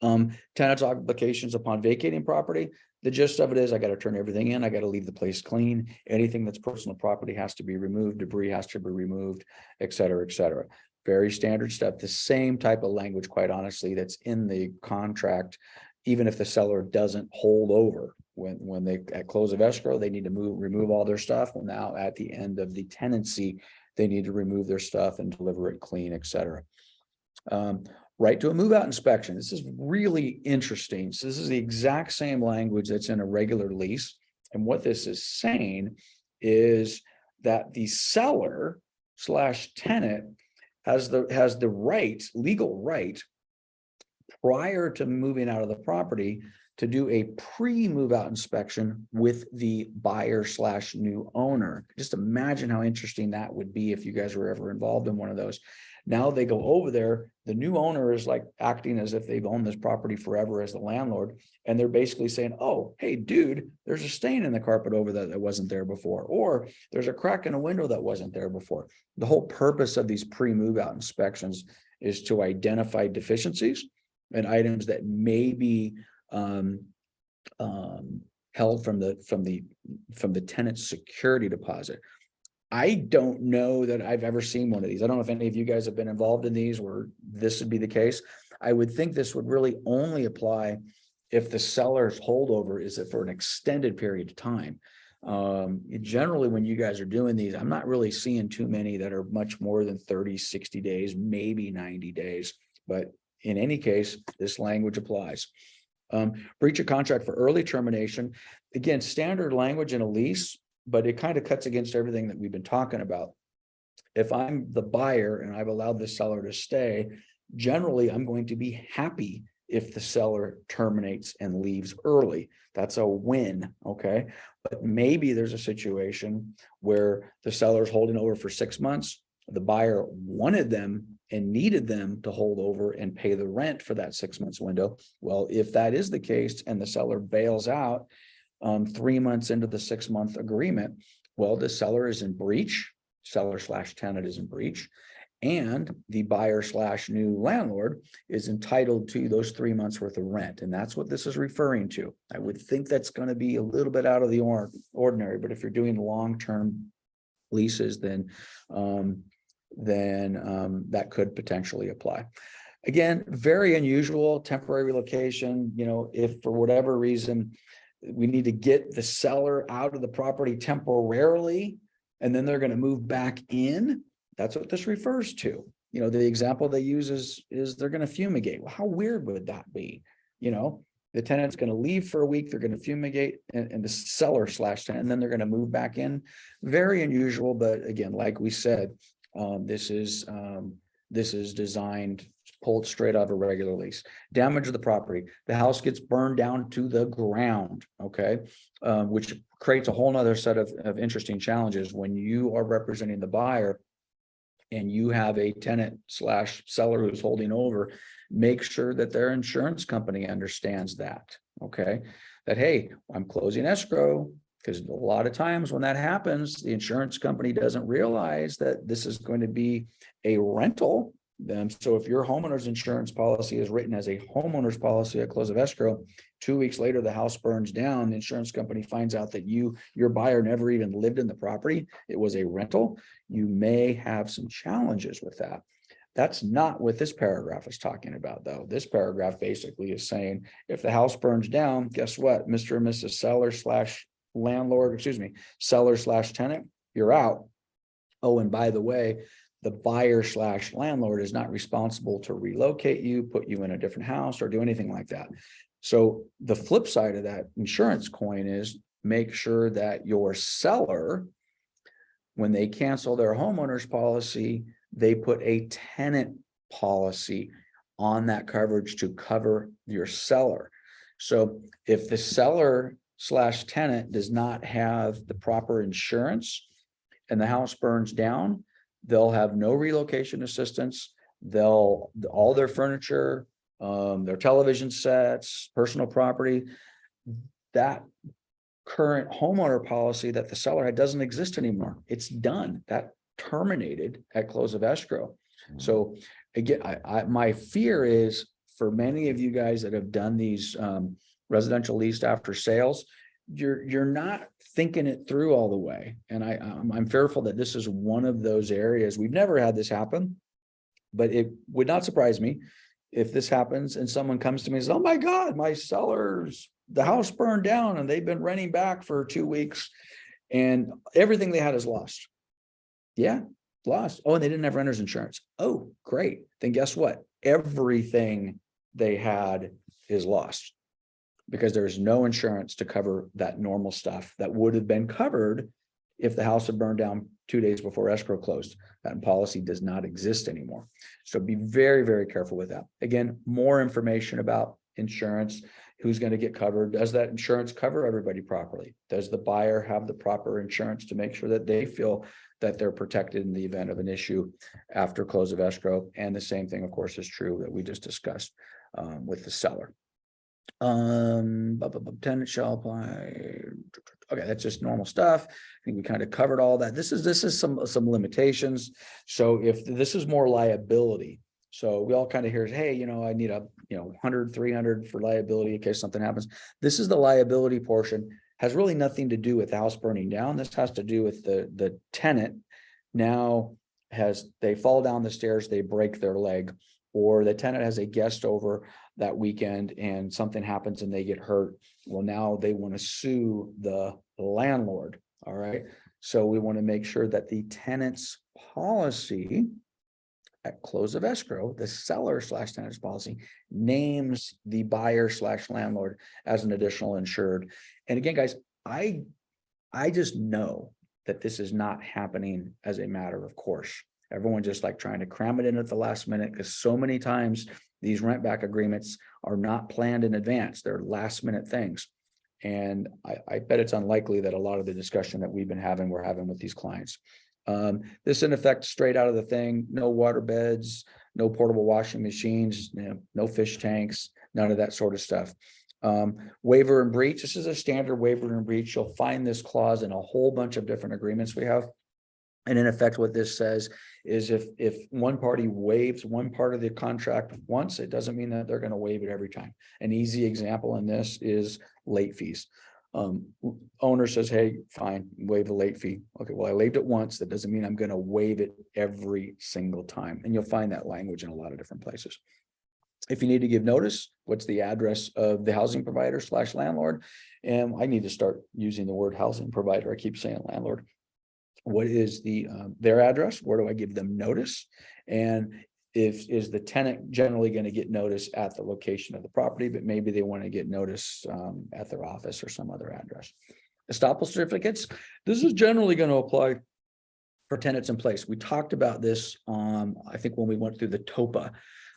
Tenant's obligations upon vacating property. The gist of it is I got to turn everything in. I got to leave the place clean. Anything that's personal property has to be removed. Debris has to be removed, et cetera, et cetera. Very standard stuff. The same type of language, quite honestly, that's in the contract. Even if the seller doesn't hold over when they at close of escrow, they need to remove all their stuff. Well, now at the end of the tenancy, they need to remove their stuff and deliver it clean, et cetera. Right to a move out inspection. This is really interesting. So this is the exact same language that's in a regular lease. And what this is saying is that the seller / tenant has the right, legal right, prior to moving out of the property to do a pre-move out inspection with the buyer / new owner. Just imagine how interesting that would be if you guys were ever involved in one of those. Now they go over there, the new owner is like acting as if they've owned this property forever as the landlord. And they're basically saying, oh, hey, dude, there's a stain in the carpet over there that wasn't there before. Or there's a crack in a window that wasn't there before. The whole purpose of these pre-move out inspections is to identify deficiencies and items that may be held from the tenant's security deposit. I don't know that I've ever seen one of these. I don't know if any of you guys have been involved in these where this would be the case. I would think this would really only apply if the seller's holdover is for an extended period of time. Generally, when you guys are doing these, I'm not really seeing too many that are much more than 30, 60 days, maybe 90 days. But in any case, this language applies. Breach of contract for early termination. Again, standard language in a lease, but it kind of cuts against everything that we've been talking about. If I'm the buyer and I've allowed the seller to stay, generally I'm going to be happy if the seller terminates and leaves early. That's a win, okay? But maybe there's a situation where the seller's holding over for 6 months. The buyer wanted them and needed them to hold over and pay the rent for that 6 months window. Well, if that is the case and the seller bails out 3 months into the 6 month agreement, well, the seller is in breach, seller / tenant is in breach, and the buyer / new landlord is entitled to those 3 months worth of rent. And that's what this is referring to. I would think that's going to be a little bit out of the ordinary, but if you're doing long-term leases, then that could potentially apply. Again, very unusual temporary relocation. You know, if for whatever reason we need to get the seller out of the property temporarily, and then they're going to move back in. That's what this refers to. You know, the example they use is they're going to fumigate. Well, how weird would that be? You know, the tenant's going to leave for a week, they're going to fumigate, and the seller / tenant, and then they're going to move back in. Very unusual, but again, like we said, this is designed, pulled straight out of a regular lease. Damage of the property. The house gets burned down to the ground, okay? Which creates a whole nother set of interesting challenges when you are representing the buyer and you have a tenant / seller who's holding over. Make sure that their insurance company understands that, okay? That, hey, I'm closing escrow, because a lot of times when that happens, the insurance company doesn't realize that this is going to be a rental them. So if your homeowner's insurance policy is written as a homeowner's policy at close of escrow, 2 weeks later, the house burns down, the insurance company finds out that your buyer never even lived in the property. It was a rental. You may have some challenges with that. That's not what this paragraph is talking about, though. This paragraph basically is saying, if the house burns down, guess what? Mr. and Mrs. Seller slash landlord, seller slash tenant, you're out. Oh, and by the way, the buyer slash landlord is not responsible to relocate you, put you in a different house, or do anything like that. So the flip side of that insurance coin is make sure that your seller, when they cancel their homeowner's policy, they put a tenant policy on that coverage to cover your seller. So if the seller slash tenant does not have the proper insurance and the house burns down, they'll have no relocation assistance. All their furniture, their television sets, personal property, that current homeowner policy that the seller had doesn't exist anymore. It's done. That terminated at close of escrow. So again, my fear is for many of you guys that have done these residential leased after sales, you're not thinking it through all the way. And I'm fearful that this is one of those areas. We've never had this happen, but it would not surprise me if this happens and someone comes to me and says, oh my God, my the house burned down and they've been renting back for 2 weeks and everything they had is lost. Yeah, lost. Oh, and they didn't have renter's insurance. Oh, great. Then guess what? Everything they had is lost because there's no insurance to cover that normal stuff that would have been covered if the house had burned down 2 days before escrow closed. That policy does not exist anymore. So be very, very careful with that. Again, more information about insurance, who's going to get covered. Does that insurance cover everybody properly? Does the buyer have the proper insurance to make sure that they feel that they're protected in the event of an issue after close of escrow? And the same thing, of course, is true that we just discussed with the seller. Tenant shall apply. Okay, that's just normal stuff. I think we kind of covered all that. This is some limitations. So if this is more liability, so we all kind of hear, hey, I need a 100, 300 for liability in case something happens. This is the liability portion. Has really nothing to do with the house burning down. This has to do with the tenant now they fall down the stairs, they break their leg, or the tenant has a guest over that weekend and something happens and they get hurt. Well, now they want to sue the landlord. All right. So we want to make sure that the tenant's policy at close of escrow, the seller slash tenant's policy names the buyer slash landlord as an additional insured. And again, guys, I just know that this is not happening as a matter of course. Everyone just like trying to cram it in at the last minute because so many times these rent back agreements are not planned in advance. They're last minute things. And I bet it's unlikely that a lot of the discussion that we're having with these clients. This in effect straight out of the thing, no water beds, no portable washing machines, no fish tanks, none of that sort of stuff. Waiver and breach. This is a standard waiver and breach. You'll find this clause in a whole bunch of different agreements we have. And in effect, what this says is if one party waives one part of the contract once, it doesn't mean that they're going to waive it every time. An easy example in this is late fees. Owner says, hey, fine, waive the late fee. Okay, well, I waived it once. That doesn't mean I'm going to waive it every single time. And you'll find that language in a lot of different places. If you need to give notice, what's the address of the housing provider slash landlord? And I need to start using the word housing provider. I keep saying landlord. What is their address? Where do I give them notice? And is the tenant generally going to get notice at the location of the property, but maybe they want to get notice at their office or some other address. Estoppel certificates. This is generally going to apply for tenants in place. We talked about this I think when we went through the TOPA.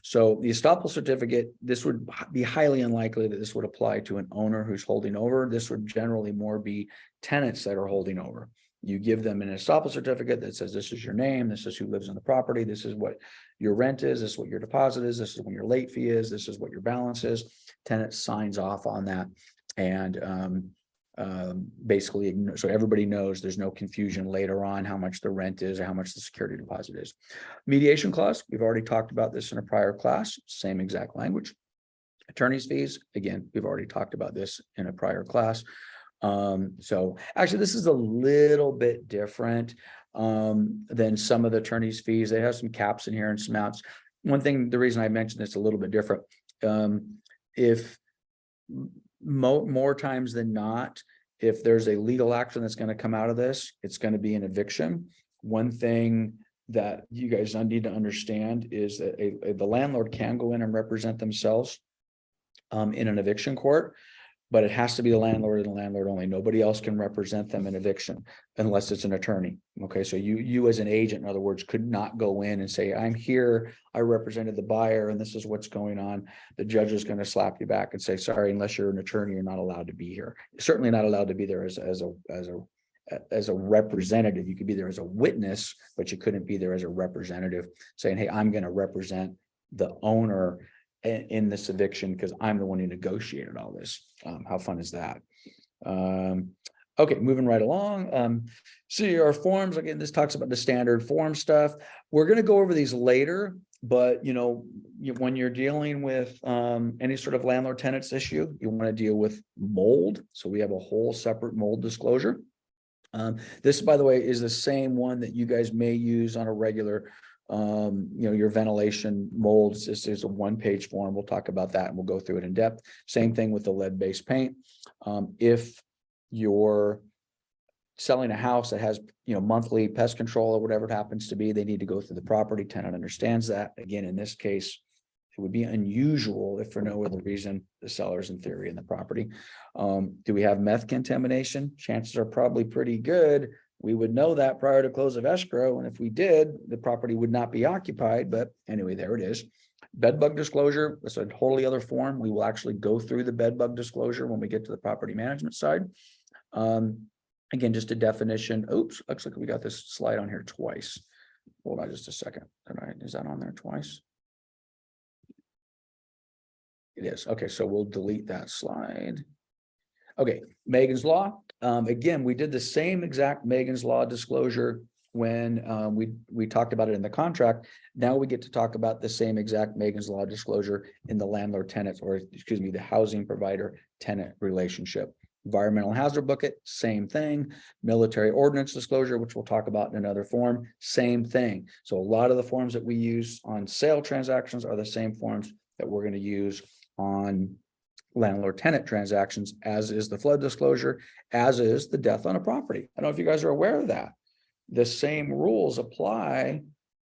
So the estoppel certificate, this would be highly unlikely that this would apply to an owner who's holding over. This would generally more be tenants that are holding over. You give them an estoppel certificate that says this is your name, this is who lives on the property, this is what your rent is, this is what your deposit is, this is when your late fee is, this is what your balance is. Tenant signs off on that, and Basically, so everybody knows there's no confusion later on how much the rent is or how much the security deposit is. Mediation clause, we've already talked about this in a prior class, same exact language. Attorney's fees, again, we've already talked about this in a prior class. So actually, this is a little bit different than some of the attorney's fees. They have some caps in here and some outs. One thing, the reason I mentioned it's a little bit different, if more times than not, if there's a legal action that's going to come out of this, it's going to be an eviction. One thing that you guys need to understand is that the landlord can go in and represent themselves in an eviction court, but it has to be the landlord and the landlord only. Nobody else can represent them in eviction unless it's an attorney. Okay, so you as an agent, in other words, could not go in and say, I'm here, I represented the buyer and this is what's going on. The judge is going to slap you back and say, sorry, unless you're an attorney, you're not allowed to be here. Certainly not allowed to be there as a representative. You could be there as a witness, but you couldn't be there as a representative saying, hey, I'm going to represent the owner in this eviction because I'm the one who negotiated all this. How fun is that? Okay, moving right along. See our forms, again, this talks about the standard form stuff. We're going to go over these later, but when you're dealing with any sort of landlord tenants issue, you want to deal with mold. So we have a whole separate mold disclosure. This, by the way, is the same one that you guys may use on a regular your ventilation molds. This is a one-page form. We'll talk about that and we'll go through it in depth. Same thing with the lead-based paint. If you're selling a house that has monthly pest control or whatever it happens to be, they need to go through the property. Tenant understands that. Again, in this case, it would be unusual if for no other reason the seller's in theory in the property. Do we have meth contamination? Chances are probably pretty good we would know that prior to close of escrow. And if we did, the property would not be occupied. But anyway, there it is. Bed bug disclosure. That's a totally other form. We will actually go through the bed bug disclosure when we get to the property management side. Again, just a definition. Oops, looks like we got this slide on here twice. Hold on just a second. Is that on there twice? It is. Okay, so we'll delete that slide. Okay, Megan's Law. Again, we did the same exact Megan's Law disclosure when we talked about it in the contract. Now we get to talk about the same exact Megan's Law disclosure in the landlord tenant, or excuse me, the housing provider tenant relationship. Environmental hazard bucket, same thing. Military ordinance disclosure, which we'll talk about in another form, same thing. So a lot of the forms that we use on sale transactions are the same forms that we're going to use on landlord tenant transactions, as is the flood disclosure, as is the death on a property. I don't know if you guys are aware of that. The same rules apply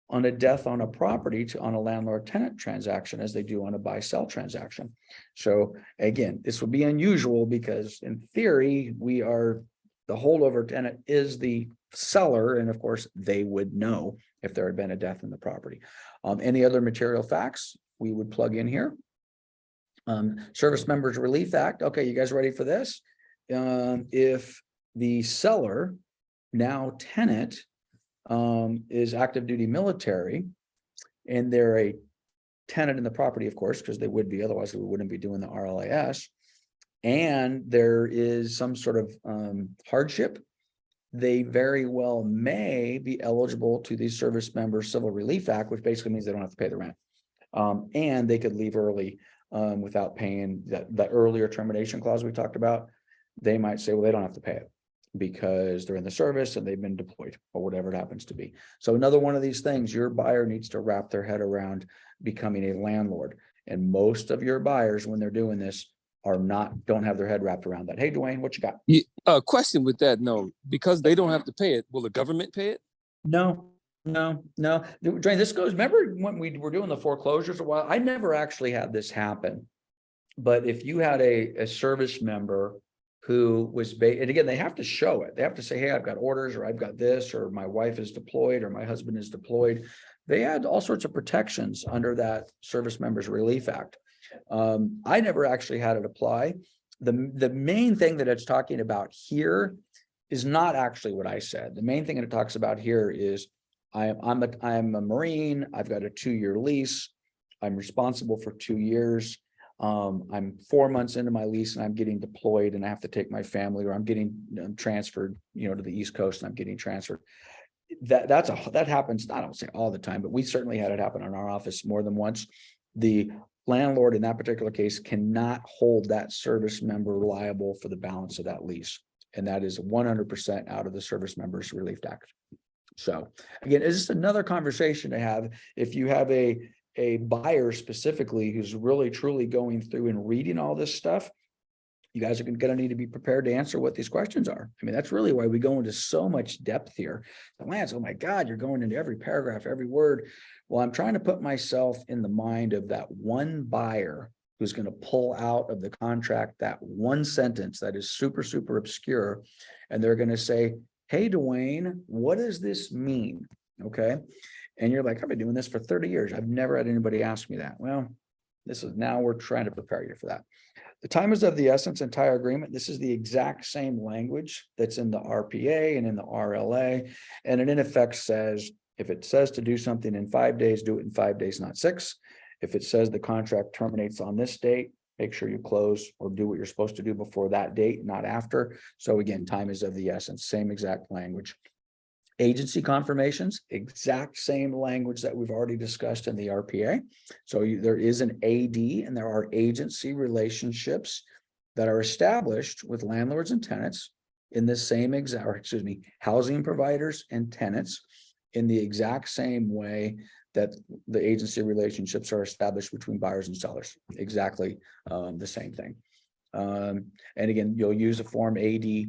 on a death on a property on a landlord tenant transaction as they do on a buy sell transaction. So again, this would be unusual because in theory, the holdover tenant is the seller. And of course they would know if there had been a death in the property. Any other material facts we would plug in here. Service Members Relief Act. Okay, you guys ready for this? If the seller, now tenant, is active duty military, and they're a tenant in the property, of course, because they would be, otherwise we wouldn't be doing the RLAS, and there is some sort of hardship, they very well may be eligible to the Service Member Civil Relief Act, which basically means they don't have to pay the rent. And they could leave early without paying that earlier termination clause we talked about. They might say, well, they don't have to pay it because they're in the service and they've been deployed or whatever it happens to be. So another one of these things, your buyer needs to wrap their head around becoming a landlord. And most of your buyers, when they're doing this, don't have their head wrapped around that. Hey, Dwayne, what you got? Yeah, question with that. No, because they don't have to pay it. Will the government pay it? No. Dwayne, this goes, remember when we were doing the foreclosures a while? I never actually had this happen. But if you had a service member who was, and again, they have to show it. They have to say, hey, I've got orders, or I've got this, or my wife is deployed, or my husband is deployed. They had all sorts of protections under that Service Members Relief Act. I never actually had it apply. The main thing that it's talking about here is not actually what I said. The main thing that it talks about here is I'm a Marine. I've got a 2-year lease. I'm responsible for 2 years. I'm 4 months into my lease and I'm getting deployed and I have to take my family, or I'm getting transferred, to the East Coast and I'm getting transferred. That happens, I don't say all the time, but we certainly had it happen in our office more than once. The landlord in that particular case cannot hold that service member liable for the balance of that lease. And that is 100% out of the Service Members Relief Act. So again, it's just another conversation to have. If you have a buyer specifically who's really truly going through and reading all this stuff, you guys are going to need to be prepared to answer what these questions are. I mean, that's really why we go into so much depth here. Lance, oh my God, you're going into every paragraph, every word. Well, I'm trying to put myself in the mind of that one buyer who's going to pull out of the contract that one sentence that is super, super obscure. And they're going to say, hey, Dwayne, what does this mean? Okay. And you're like, I've been doing this for 30 years. I've never had anybody ask me that. Well, now we're trying to prepare you for that. The time is of the essence, entire agreement. This is the exact same language that's in the RPA and in the RLA. And it in effect says, if it says to do something in 5 days, do it in 5 days, not 6. If it says the contract terminates on this date, make sure you close or do what you're supposed to do before that date, not after. So again, time is of the essence, same exact language. Agency confirmations, exact same language that we've already discussed in the RPA. So there is an AD and there are agency relationships that are established with landlords and tenants in the same exact, or excuse me, housing providers and tenants in the exact same way that the agency relationships are established between buyers and sellers. Exactly the same thing. And again, you'll use a form AD.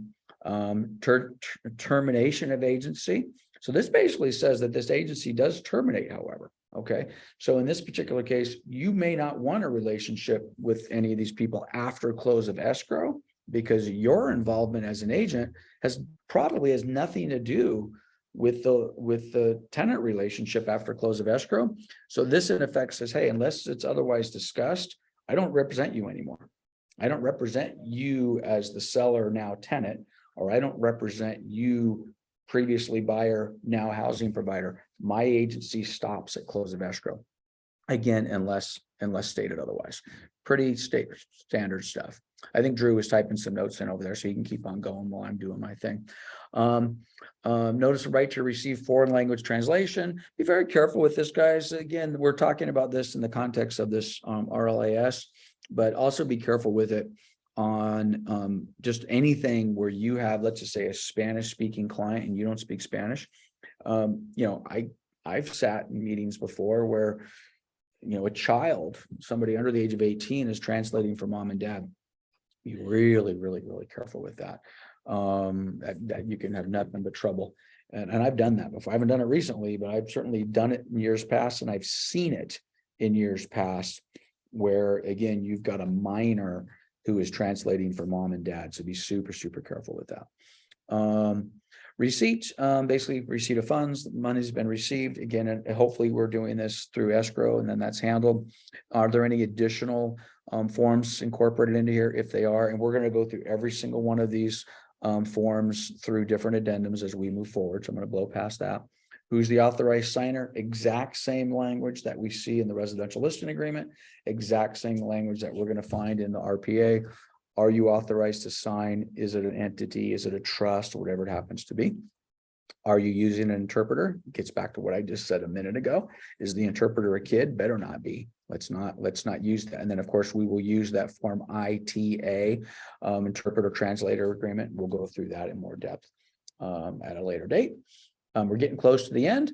Termination of agency. So this basically says that this agency does terminate, however. Okay. So in this particular case, you may not want a relationship with any of these people after close of escrow, because your involvement as an agent probably has nothing to do with the tenant relationship after close of escrow. So this in effect says, hey, unless it's otherwise discussed, I don't represent you anymore. I don't represent you as the seller, now tenant, or I don't represent you, previously buyer, now housing provider. My agency stops at close of escrow. Again, unless stated otherwise. Pretty standard stuff. I think Drew was typing some notes in over there, so you can keep on going while I'm doing my thing. Notice the right to receive foreign language translation. Be very careful with this, guys. Again, we're talking about this in the context of this RLAS, but also be careful with it on just anything where you have, let's just say, a Spanish speaking client and you don't speak Spanish. I've sat in meetings before where a child, somebody under the age of 18, is translating for mom and dad. Be really, really, really careful with that. That you can have nothing but trouble. And I've done that before. I haven't done it recently, but I've certainly done it in years past, and I've seen it in years past where, again, you've got a minor who is translating for mom and dad. So be super, super careful with that. Receipt, basically receipt of funds, money's been received. Again, and hopefully we're doing this through escrow and then that's handled. Are there any additional forms incorporated into here? If they are, and we're going to go through every single one of these forms through different addendums as we move forward. So I'm going to blow past that. Who's the authorized signer? Exact same language that we see in the residential listing agreement, exact same language that we're going to find in the RPA. Are you authorized to sign? Is it an entity? Is it a trust? Whatever it happens to be. Are you using an interpreter? It gets back to what I just said a minute ago. Is the interpreter a kid? Better not be. Let's not use that. And then of course we will use that form ITA, interpreter translator agreement. We'll go through that in more depth at a later date. We're getting close to the end.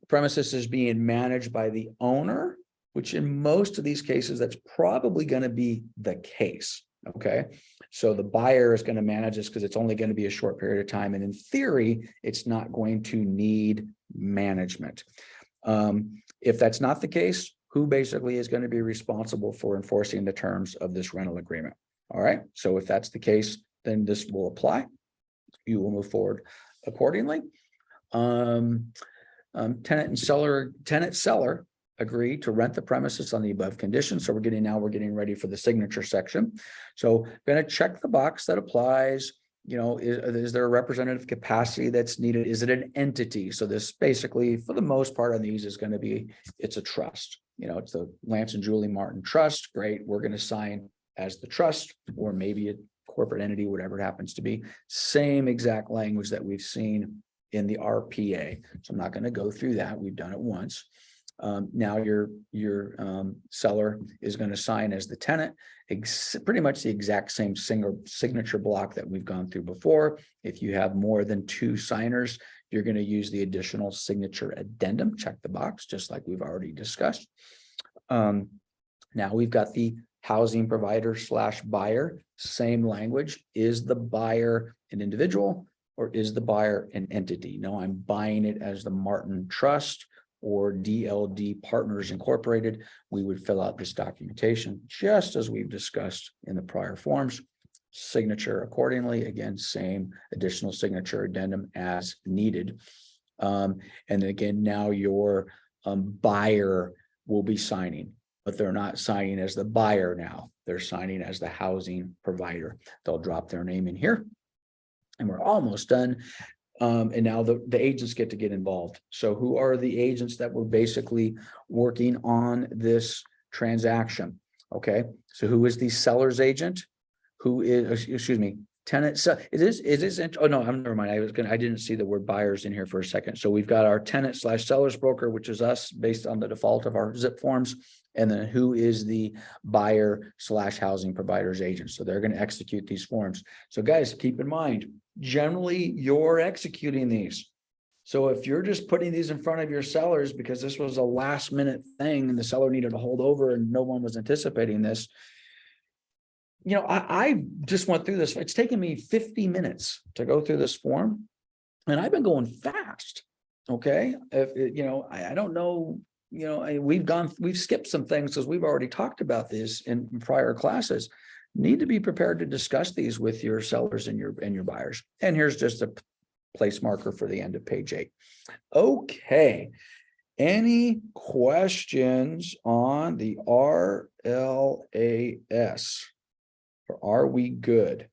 Premises is being managed by the owner, which in most of these cases, that's probably going to be the case. Okay. So the buyer is going to manage this because it's only going to be a short period of time. And in theory, it's not going to need management. If that's not the case, who basically is going to be responsible for enforcing the terms of this rental agreement? All right. So if that's the case, then this will apply. You will move forward accordingly. Tenant seller agree to rent the premises on the above conditions. So we're getting ready for the signature section. So going to check the box that applies. Is there a representative capacity that's needed? Is it an entity? So this basically, for the most part on these, is going to be, it's a trust. it's the Lance and Julie Martin Trust. Great. We're going to sign as the trust, or maybe a corporate entity, whatever it happens to be. Same exact language that we've seen in the RPA. So I'm not going to go through that. We've done it once. Now your seller is going to sign as the tenant, pretty much the exact same signature block that we've gone through before. If you have more than 2 signers, you're going to use the additional signature addendum. Check the box, just like we've already discussed. Now we've got the housing provider / buyer, same language. Is the buyer an individual or is the buyer an entity? No, I'm buying it as the Martin Trust or DLD Partners Incorporated. We would fill out this documentation just as we've discussed in the prior forms. Signature accordingly. Again, same additional signature addendum as needed. And again, now your buyer will be signing, but they're not signing as the buyer now. They're signing as the housing provider. They'll drop their name in here. And we're almost done. And now the agents get to get involved. So who are the agents that were basically working on this transaction? Okay, so who is the seller's agent? Who is, excuse me, tenant? So it is, oh no, never mind. I didn't see the word buyers in here for a second. So we've got our tenant / seller's broker, which is us based on the default of our zip forms. And then who is the buyer / housing provider's agent? So they're going to execute these forms. So guys, keep in mind, generally you're executing these. So if you're just putting these in front of your sellers because this was a last minute thing and the seller needed to hold over and no one was anticipating this, I just went through this. It's taken me 50 minutes to go through this form and I've been going fast. Okay. I don't know, we've skipped some things because we've already talked about this in prior classes. Need to be prepared to discuss these with your sellers and your buyers. And here's just a place marker for the end of page 8. Okay. Any questions on the RLAS? Or are we good?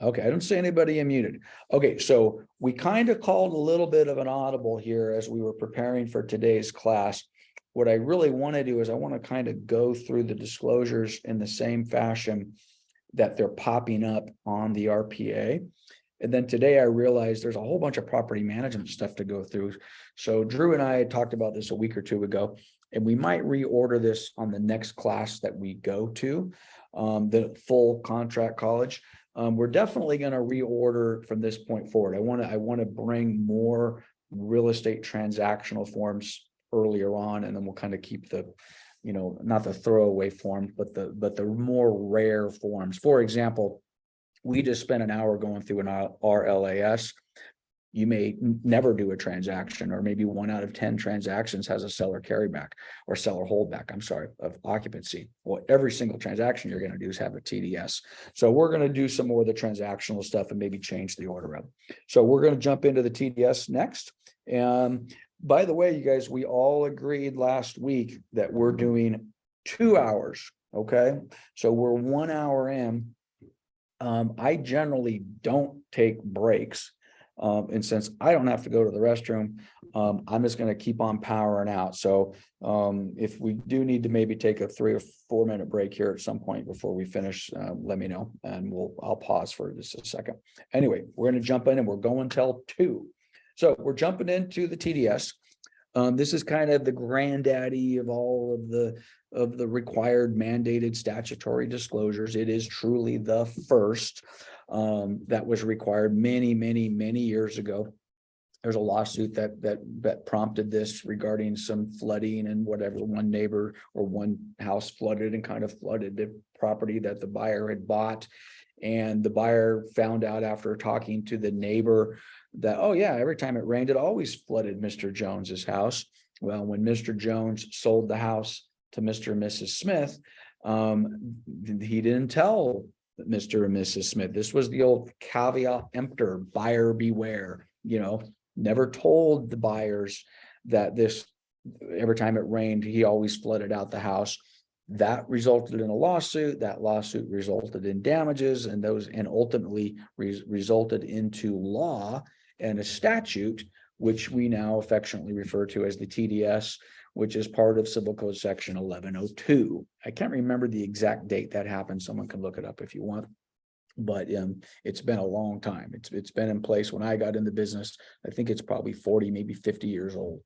Okay, I don't see anybody unmuted. Okay, so we kind of called a little bit of an audible here as we were preparing for today's class. What I really want to do is I want to kind of go through the disclosures in the same fashion that they're popping up on the RPA. And then today I realized there's a whole bunch of property management stuff to go through. So Drew and I had talked about this a week or 2 ago, and we might reorder this on the next class that we go to, the full contract college. We're definitely going to reorder from this point forward. I want to bring more real estate transactional forms earlier on, and then we'll kind of keep the, not the throwaway forms, but the more rare forms. For example, we just spent an hour going through an RLAS. You may never do a transaction, or maybe 1 out of 10 transactions has a seller carryback or seller holdback, of occupancy. Well, every single transaction you're going to do is have a TDS. So we're going to do some more of the transactional stuff and maybe change the order up. So we're going to jump into the TDS next. And by the way, you guys, we all agreed last week that we're doing 2 hours. Okay. So we're 1 hour in. I generally don't take breaks. And since I don't have to go to the restroom, I'm just going to keep on powering out. So if we do need to maybe take a 3 or 4 minute break here at some point before we finish, let me know and I'll pause for just a second. Anyway, we're going to jump in and we're going till 2. So we're jumping into the TDS. This is kind of the granddaddy of all of the required mandated statutory disclosures. It is truly the first that was required many years ago. There's a lawsuit that prompted this regarding some flooding and whatever. One neighbor or one house flooded and kind of flooded the property that the buyer had bought. And the buyer found out after talking to the neighbor that, oh yeah, every time it rained, it always flooded Mr. Jones's house. Well, when Mr. Jones sold the house to Mr. and Mrs. Smith, he didn't tell Mr. and Mrs. Smith. This was the old caveat emptor, buyer beware, never told the buyers that this, every time it rained, he always flooded out the house. That resulted in a lawsuit. That lawsuit resulted in damages, and ultimately resulted into law and a statute, which we now affectionately refer to as the TDS, which is part of Civil Code Section 1102. I can't remember the exact date that happened. Someone can look it up if you want. But it's been a long time. It's been in place when I got in the business. I think it's probably 40, maybe 50 years old.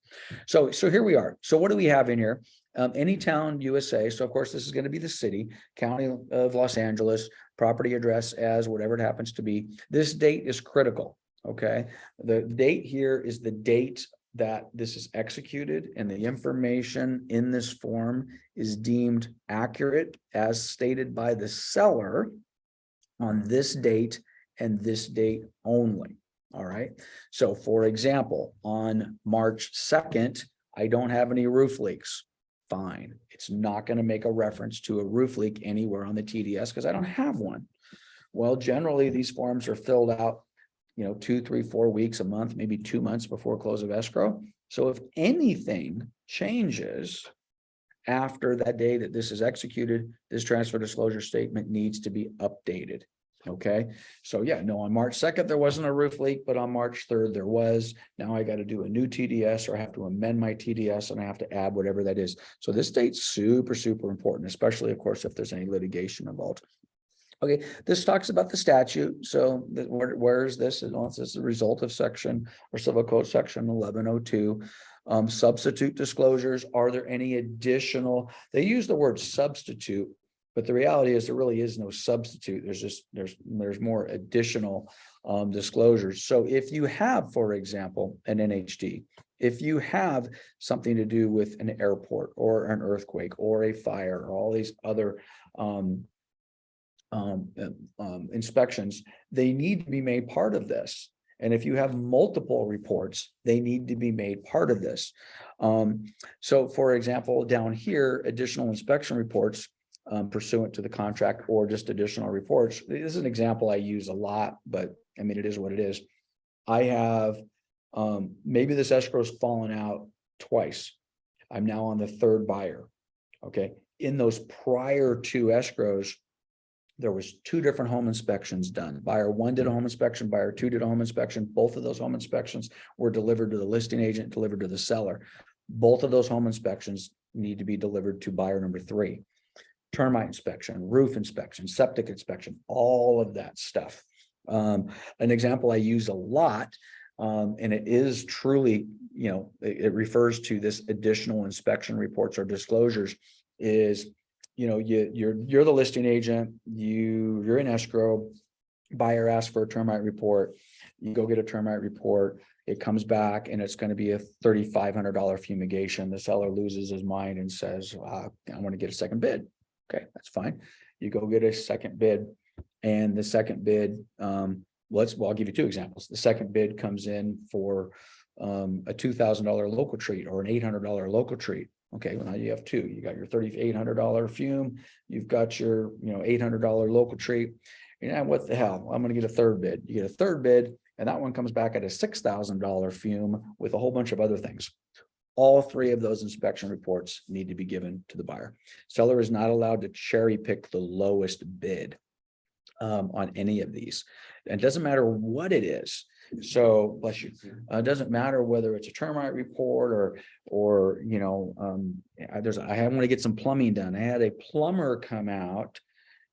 So here we are. So what do we have in here? Any town, USA. So of course, this is going to be the city, county of Los Angeles, property address as whatever it happens to be. This date is critical. Okay. The date here is the date that this is executed, and the information in this form is deemed accurate as stated by the seller on this date and this date only. All right. So for example, on March 2nd, I don't have any roof leaks. Fine. It's not going to make a reference to a roof leak anywhere on the TDS because I don't have one. Well, generally these forms are filled out, 2, 3, 4 weeks, a month, maybe 2 months before close of escrow. So if anything changes after that day that this is executed, this transfer disclosure statement needs to be updated. Okay. So yeah, no, on March 2nd, there wasn't a roof leak, but on March 3rd, there was. Now I got to do a new TDS, or I have to amend my TDS, and I have to add whatever that is. So this date's super, super important, especially of course, if there's any litigation involved. Okay, this talks about the statute. So where is this? This is a result of section or Civil Code Section 1102. Substitute disclosures. Are there any additional? They use the word substitute, but the reality is there really is no substitute. There's more additional disclosures. So if you have, for example, an NHD, if you have something to do with an airport or an earthquake or a fire or all these other inspections, they need to be made part of this. And if you have multiple reports, they need to be made part of this. So for example, down here, additional inspection reports pursuant to the contract, or just additional reports. This is an example I use a lot, but I mean, it is what it is. I have, maybe this escrow's fallen out twice. I'm now on the third buyer. Okay. In those prior 2 escrows, there was 2 different home inspections done. Buyer 1 did a home inspection, buyer 2 did a home inspection. Both of those home inspections were delivered to the listing agent, delivered to the seller. Both of those home inspections need to be delivered to buyer number 3. Termite inspection, roof inspection, septic inspection, all of that stuff. An example I use a lot, and it is truly, it refers to this additional inspection reports or disclosures, is you're the listing agent, you're in escrow, buyer asks for a termite report, you go get a termite report, it comes back and it's going to be a $3,500 fumigation. The seller loses his mind and says, I want to get a second bid. Okay, that's fine. You go get a second bid, and the second bid, I'll give you 2 examples. The second bid comes in for a $2,000 local treat or an $800 local treat. Okay, well now you have 2. You got your $3,800 fume. You've got your $800 local treat. What the hell? I'm going to get a third bid. You get a third bid, and that one comes back at a $6,000 fume with a whole bunch of other things. All 3 of those inspection reports need to be given to the buyer. Seller is not allowed to cherry pick the lowest bid on any of these. And it doesn't matter what it is. So bless you. It doesn't matter whether it's a termite report or I want to get some plumbing done. I had a plumber come out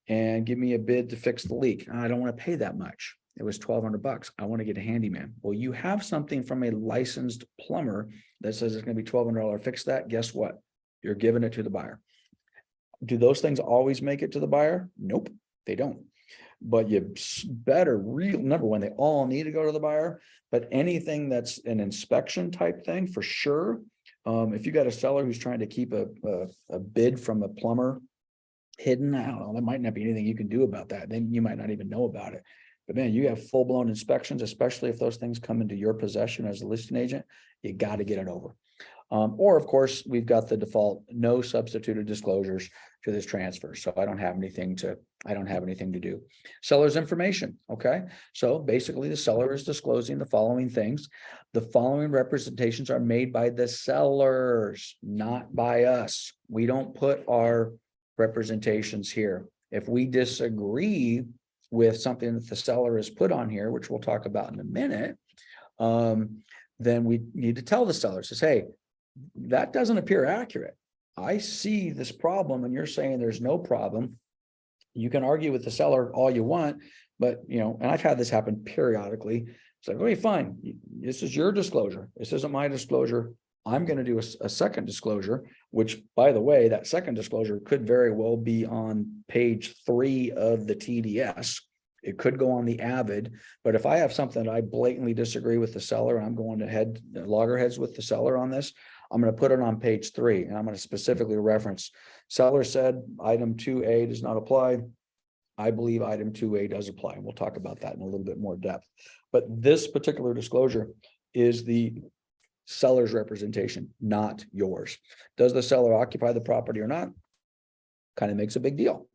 and give me a bid to fix the leak. I don't want to pay that much. It was $1,200. I want to get a handyman. Well, you have something from a licensed plumber that says it's going to be $1,200. Fix that. Guess what? You're giving it to the buyer. Do those things always make it to the buyer? Nope, they don't. But you better number one, they all need to go to the buyer, but anything that's an inspection type thing for sure. If you got a seller who's trying to keep a bid from a plumber hidden, I don't know, there might not be anything you can do about that. Then you might not even know about it. But man, you have full-blown inspections, especially if those things come into your possession as a listing agent, you got to get it over. Or of course, we've got the default no substituted disclosures to this transfer. So I don't have anything to do. Seller's information. Okay. So basically the seller is disclosing the following things. The following representations are made by the sellers, not by us. We don't put our representations here. If we disagree with something that the seller has put on here, which we'll talk about in a minute, then we need to tell the seller, says, hey, that doesn't appear accurate. I see this problem and you're saying there's no problem. You can argue with the seller all you want, but and I've had this happen periodically. It's like, okay, fine. This is your disclosure. This isn't my disclosure. I'm going to do a second disclosure, which, by the way, that second disclosure could very well be on page 3 of the TDS. It could go on the Avid, but if I have something that I blatantly disagree with the seller, and I'm going to loggerheads with the seller on this, I'm going to put it on page 3, and I'm going to specifically reference seller said item 2A does not apply. I believe item 2A does apply. And we'll talk about that in a little bit more depth. But this particular disclosure is the seller's representation, not yours. Does the seller occupy the property or not? Kind of makes a big deal.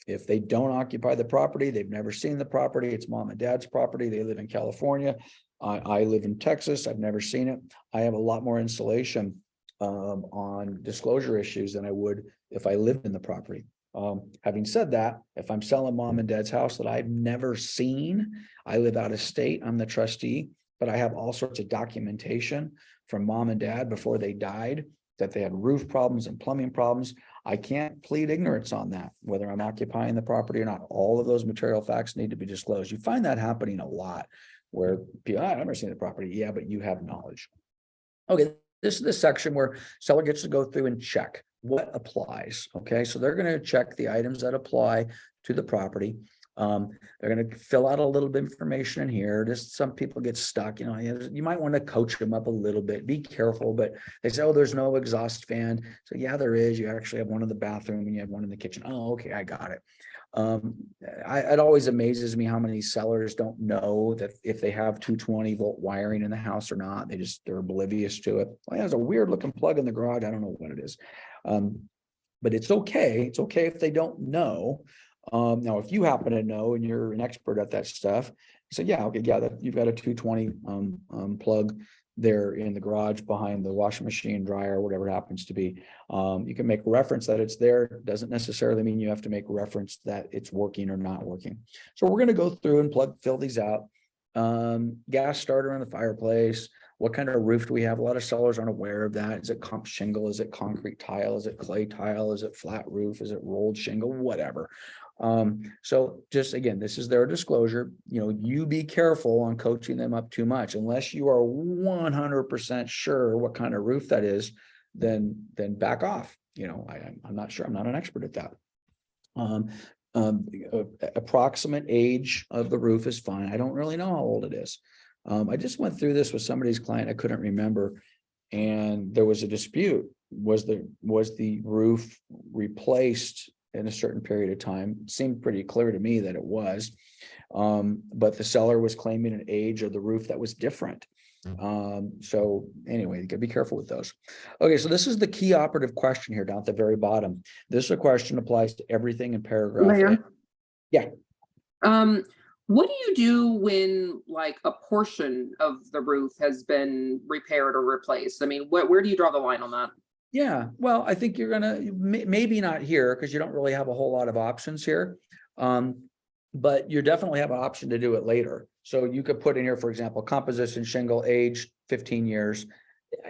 If they don't occupy the property, they've never seen the property, it's mom and dad's property, they live in California. I live in Texas, I've never seen it. I have a lot more insulation on disclosure issues than I would if I lived in the property. Having said that, if I'm selling mom and dad's house that I've never seen, I live out of state, I'm the trustee, but I have all sorts of documentation from mom and dad before they died that they had roof problems and plumbing problems. I can't plead ignorance on that, whether I'm occupying the property or not. All of those material facts need to be disclosed. You find that happening a lot where people, I've never seen the property. Yeah, but you have knowledge. Okay, this is the section where seller gets to go through and check what applies. Okay, so they're going to check the items that apply to the property. They're going to fill out a little bit of information in here. Just some people get stuck, you might want to coach them up a little bit, be careful, but they say, oh, there's no exhaust fan. So yeah, there is. You actually have one in the bathroom and you have one in the kitchen. Oh, okay, I got it. It always amazes me how many sellers don't know that if they have 220-volt wiring in the house or not. They're oblivious to it. Well, there's a weird looking plug in the garage. I don't know what it is. But it's okay. It's okay if they don't know. Now, if you happen to know and you're an expert at that stuff, you say, yeah, okay, yeah, you've got a 220 plug there in the garage behind the washing machine, dryer, whatever it happens to be. You can make reference that it's there. Doesn't necessarily mean you have to make reference that it's working or not working. So we're going to go through and fill these out. Gas starter in the fireplace. What kind of roof do we have? A lot of sellers aren't aware of that. Is it comp shingle? Is it concrete tile? Is it clay tile? Is it flat roof? Is it rolled shingle? Whatever. So just again, this is their disclosure. You be careful on coaching them up too much. Unless you are 100% sure what kind of roof that is, then back off. I'm not sure. I'm not an expert at that. Approximate age of the roof is fine. I don't really know how old it is. I just went through this with somebody's client. I couldn't remember. And there was a dispute. Was the roof replaced in a certain period of time? It seemed pretty clear to me that it was. But the seller was claiming an age of the roof that was different. So anyway, you gotta be careful with those. Okay, so this is the key operative question here down at the very bottom. This question applies to everything in paragraph. Mayor? Yeah. What do you do when like a portion of the roof has been repaired or replaced? I mean, where do you draw the line on that? Yeah, well, I think you're gonna maybe not here because you don't really have a whole lot of options here. But you definitely have an option to do it later. So you could put in here, for example, composition shingle age 15 years.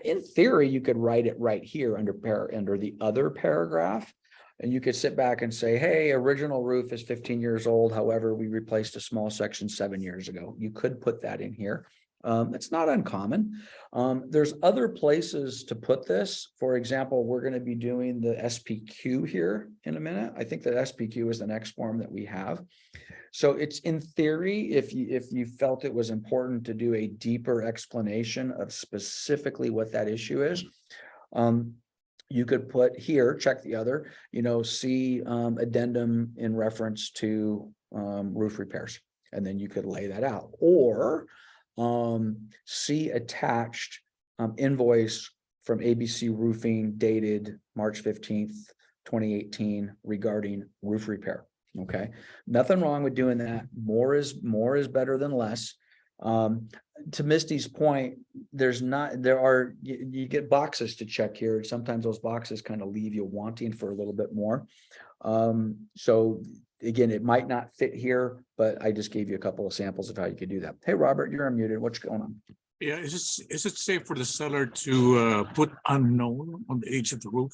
In theory, you could write it right here under the other paragraph. And you could sit back and say, hey, original roof is 15 years old. However, we replaced a small section 7 years ago. You could put that in here. It's not uncommon. There's other places to put this. For example, we're going to be doing the SPQ here in a minute. I think that SPQ is the next form that we have. So it's in theory, if you felt it was important to do a deeper explanation of specifically what that issue is, you could put here, check the other, see addendum in reference to roof repairs, and then you could lay that out. Or see attached invoice from ABC Roofing dated March 15th, 2018 regarding roof repair. Okay, nothing wrong with doing that. More is better than less. To Misty's point, you get boxes to check here. Sometimes those boxes kind of leave you wanting for a little bit more. So again, it might not fit here, but I just gave you a couple of samples of how you could do that. Hey, Robert, you're unmuted. What's going on? Yeah, is it safe for the seller to put unknown on the age of the roof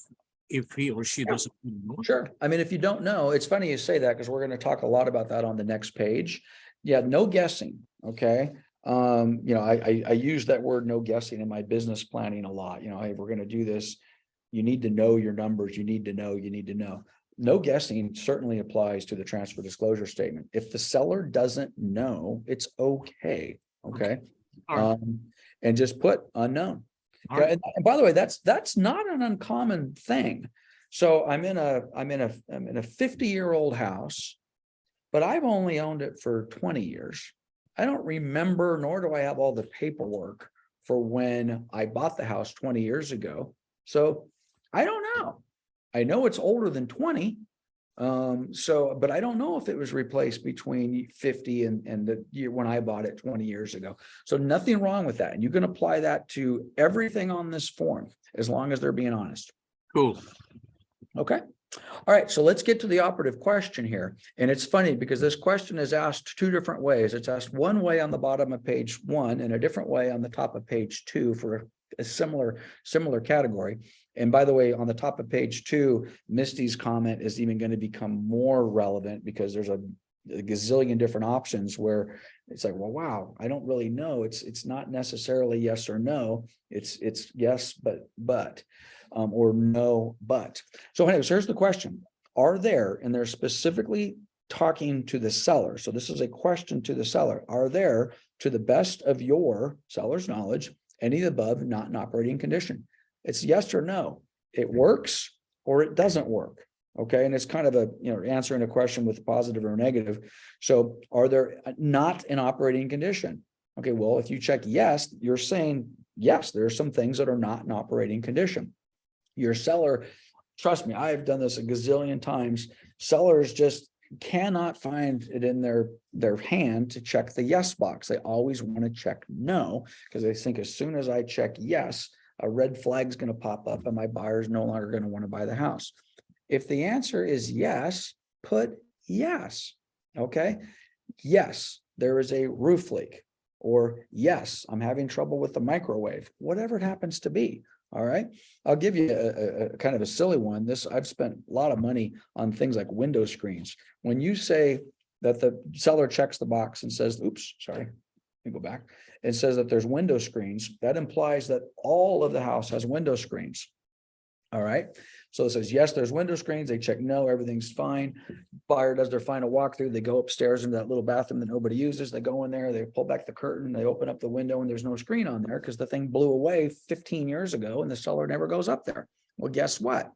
if he or she doesn't know? Sure. I mean, if you don't know, it's funny you say that because we're going to talk a lot about that on the next page. Yeah, no guessing. Okay. I use that word no guessing in my business planning a lot. Hey, we're going to do this. You need to know your numbers. You need to know. No guessing certainly applies to the transfer disclosure statement. If the seller doesn't know, it's okay. Okay. All right. And just put unknown. All right. And by the way, that's not an uncommon thing. So I'm in a 50-year-old house, but I've only owned it for 20 years. I don't remember, nor do I have all the paperwork for when I bought the house 20 years ago. So I don't know. I know it's older than 20. But I don't know if it was replaced between 50 and the year when I bought it 20 years ago. So nothing wrong with that. And you can apply that to everything on this form, as long as they're being honest. Cool. Okay. All right. So let's get to the operative question here. And it's funny because this question is asked two different ways. It's asked one way on the bottom of page 1 and a different way on the top of page 2 for a similar category. And by the way, on the top of page 2, Misty's comment is even going to become more relevant because there's a gazillion different options where it's like, well, wow, I don't really know. It's not necessarily yes or no. It's yes, but, or no, but. So anyways, here's the question. Are there, and they're specifically talking to the seller. So this is a question to the seller. Are there, to the best of your seller's knowledge, any of the above not in operating condition? It's yes or no. It works or it doesn't work. Okay. And it's kind of answering a question with positive or negative. So are there not in operating condition? Okay. Well, if you check yes, you're saying yes, there are some things that are not in operating condition. Your seller, trust me, I've done this a gazillion times. Sellers just cannot find it in their hand to check the yes box. They always want to check no, because they think as soon as I check yes, a red flag is going to pop up and my buyer is no longer going to want to buy the house. If the answer is yes, put yes. Okay. Yes, there is a roof leak, or yes, I'm having trouble with the microwave, whatever it happens to be. All right. I'll give you a kind of a silly one. I've spent a lot of money on things like window screens. When you say that the seller checks the box and says, oops, sorry, let me go back. It says that there's window screens. That implies that all of the house has window screens. All right. So it says, yes, there's window screens. They check no, everything's fine. Buyer does their final walkthrough. They go upstairs into that little bathroom that nobody uses. They go in there, they pull back the curtain, they open up the window, and there's no screen on there because the thing blew away 15 years ago and the seller never goes up there. Well, guess what?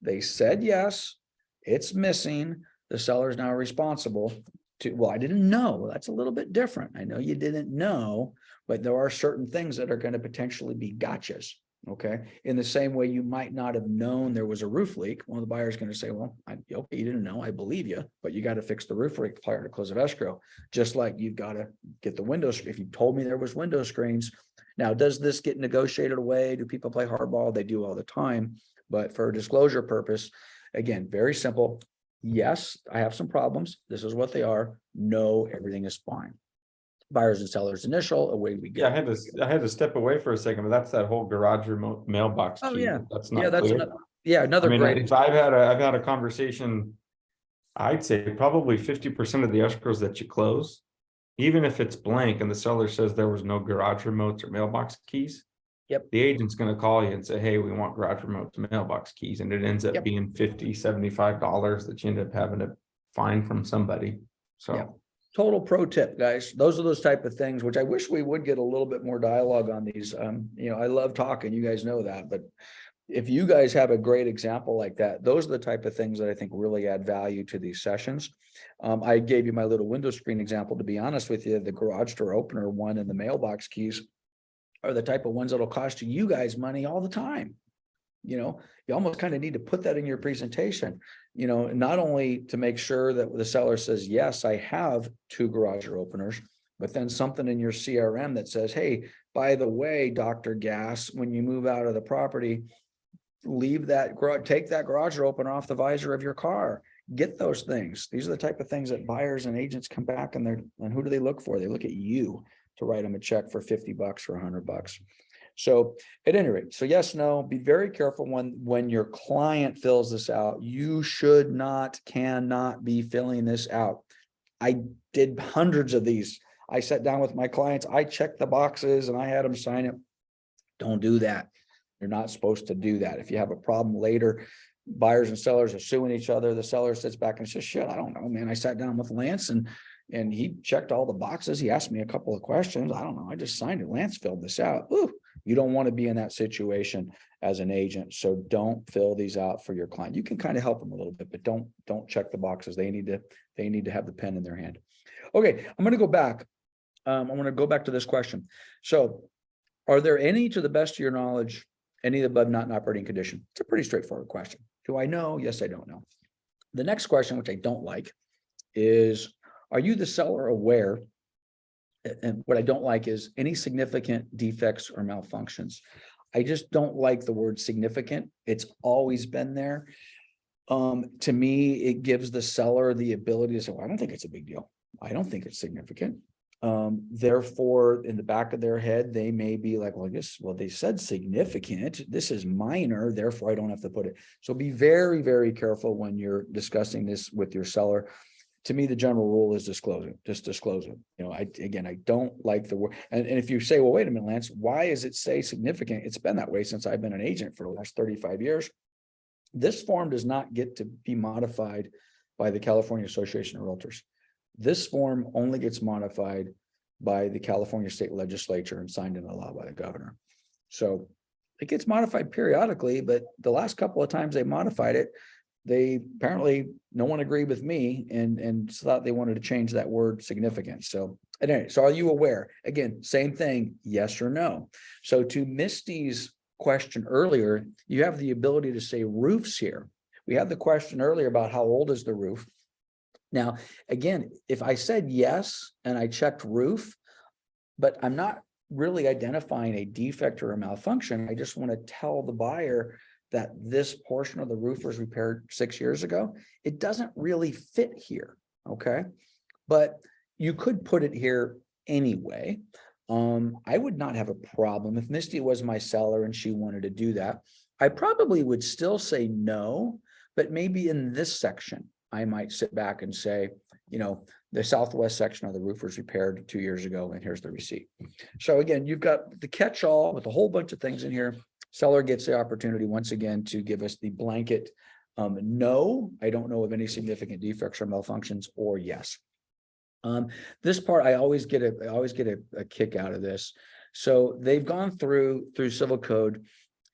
They said yes, it's missing. The seller is now responsible to, well, I didn't know. Well, that's a little bit different. I know you didn't know, but there are certain things that are going to potentially be gotchas. Okay. In the same way, you might not have known there was a roof leak. One of the buyers is going to say, well, okay, you didn't know, I believe you, but you got to fix the roof leak prior to close of escrow. Just like you've got to get the windows. If you told me there was window screens. Now, does this get negotiated away? Do people play hardball? They do all the time. But for a disclosure purpose, again, very simple. Yes, I have some problems. This is what they are. No, everything is fine. Buyers and sellers initial, away we go. Yeah, I had to step away for a second, but that's that whole garage remote mailbox Oh, key. yeah. That's Yeah, not that's clear. another I mean, great. if I've had a conversation, I'd say probably 50% of the escrows that you close, even if it's blank and the seller says there was no garage remotes or mailbox keys. Yep. The agent's going to call you and say, hey, we want garage remotes and mailbox keys. And it ends up Yep. being $50, $75 that you end up having to find from somebody. So. Yep. Total pro tip, guys. Those are those type of things, which I wish we would get a little bit more dialogue on these. I love talking, you guys know that, but if you guys have a great example like that, those are the type of things that I think really add value to these sessions. I gave you my little window screen example. To be honest with you, the garage door opener one and the mailbox keys are the type of ones that'll cost you guys money all the time. You almost kind of need to put that in your presentation, not only to make sure that the seller says, yes, I have 2 garage door openers, but then something in your CRM that says, hey, by the way, Dr. Gas, when you move out of the property, take that garage door opener off the visor of your car. Get those things. These are the type of things that buyers and agents come back and who do they look for? They look at you. to write them a check for $50 or $100. So at any rate, so yes, no, be very careful when your client fills this out. You should not, cannot be filling this out. I did hundreds of these. I sat down with my clients, I checked the boxes and I had them sign it. Don't do that. You're not supposed to do that. If you have a problem later, buyers and sellers are suing each other. The seller sits back and says, shit, I don't know, man. I sat down with Lance and he checked all the boxes. He asked me a couple of questions. I don't know. I just signed it. Lance filled this out. Ooh, you don't want to be in that situation as an agent. So don't fill these out for your client. You can kind of help them a little bit, but don't check the boxes. They need to have the pen in their hand. Okay, I'm going to go back. I want to go back to this question. So are there any, to the best of your knowledge, any of the above not in operating condition? It's a pretty straightforward question. Do I know? Yes, I don't know. The next question, which I don't like, is, are you the seller aware? And what I don't like is any significant defects or malfunctions. I just don't like the word significant. It's always been there. To me, it gives the seller the ability to say, well, I don't think it's a big deal. I don't think it's significant. Therefore, in the back of their head, they may be like, well, I guess, well, they said significant. This is minor, therefore I don't have to put it. So be very, very careful when you're discussing this with your seller. To me, the general rule is disclosing, just disclose it. You know, I don't like the word. And if you say, well, wait a minute, Lance, why does it say significant? It's been that way since I've been an agent for the last 35 years. This form does not get to be modified by the California Association of Realtors. This form only gets modified by the California State Legislature and signed into law by the governor. So it gets modified periodically, but the last couple of times they modified it, they apparently, no one agreed with me and thought they wanted to change that word significant. So anyway, so are you aware? Again, same thing, yes or no. So to Misty's question earlier, you have the ability to say roofs here. We had the question earlier about how old is the roof. Now, again, if I said yes, and I checked roof, but I'm not really identifying a defect or a malfunction, I just want to tell the buyer that this portion of the roof was repaired 6 years ago, it doesn't really fit here, okay? But you could put it here anyway. I would not have a problem if Misty was my seller and she wanted to do that. I probably would still say no, but maybe in this section, I might sit back and say, you know, the southwest section of the roof was repaired 2 years ago, and here's the receipt. So again, you've got the catch-all with a whole bunch of things in here. Seller gets the opportunity once again to give us the blanket no, I don't know of any significant defects or malfunctions, or yes. This part, I always get a kick out of this. So they've gone through civil code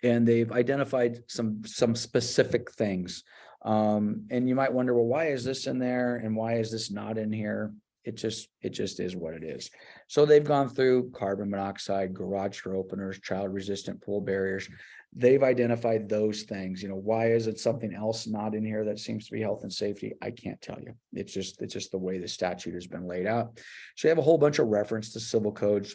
and they've identified some specific things. And you might wonder, well, why is this in there and why is this not in here? It just is what it is. So they've gone through carbon monoxide, garage door openers, child resistant pull barriers. They've identified those things. You know, why is it something else not in here that seems to be health and safety? I can't tell you. It's just the way the statute has been laid out. So you have a whole bunch of reference to civil codes,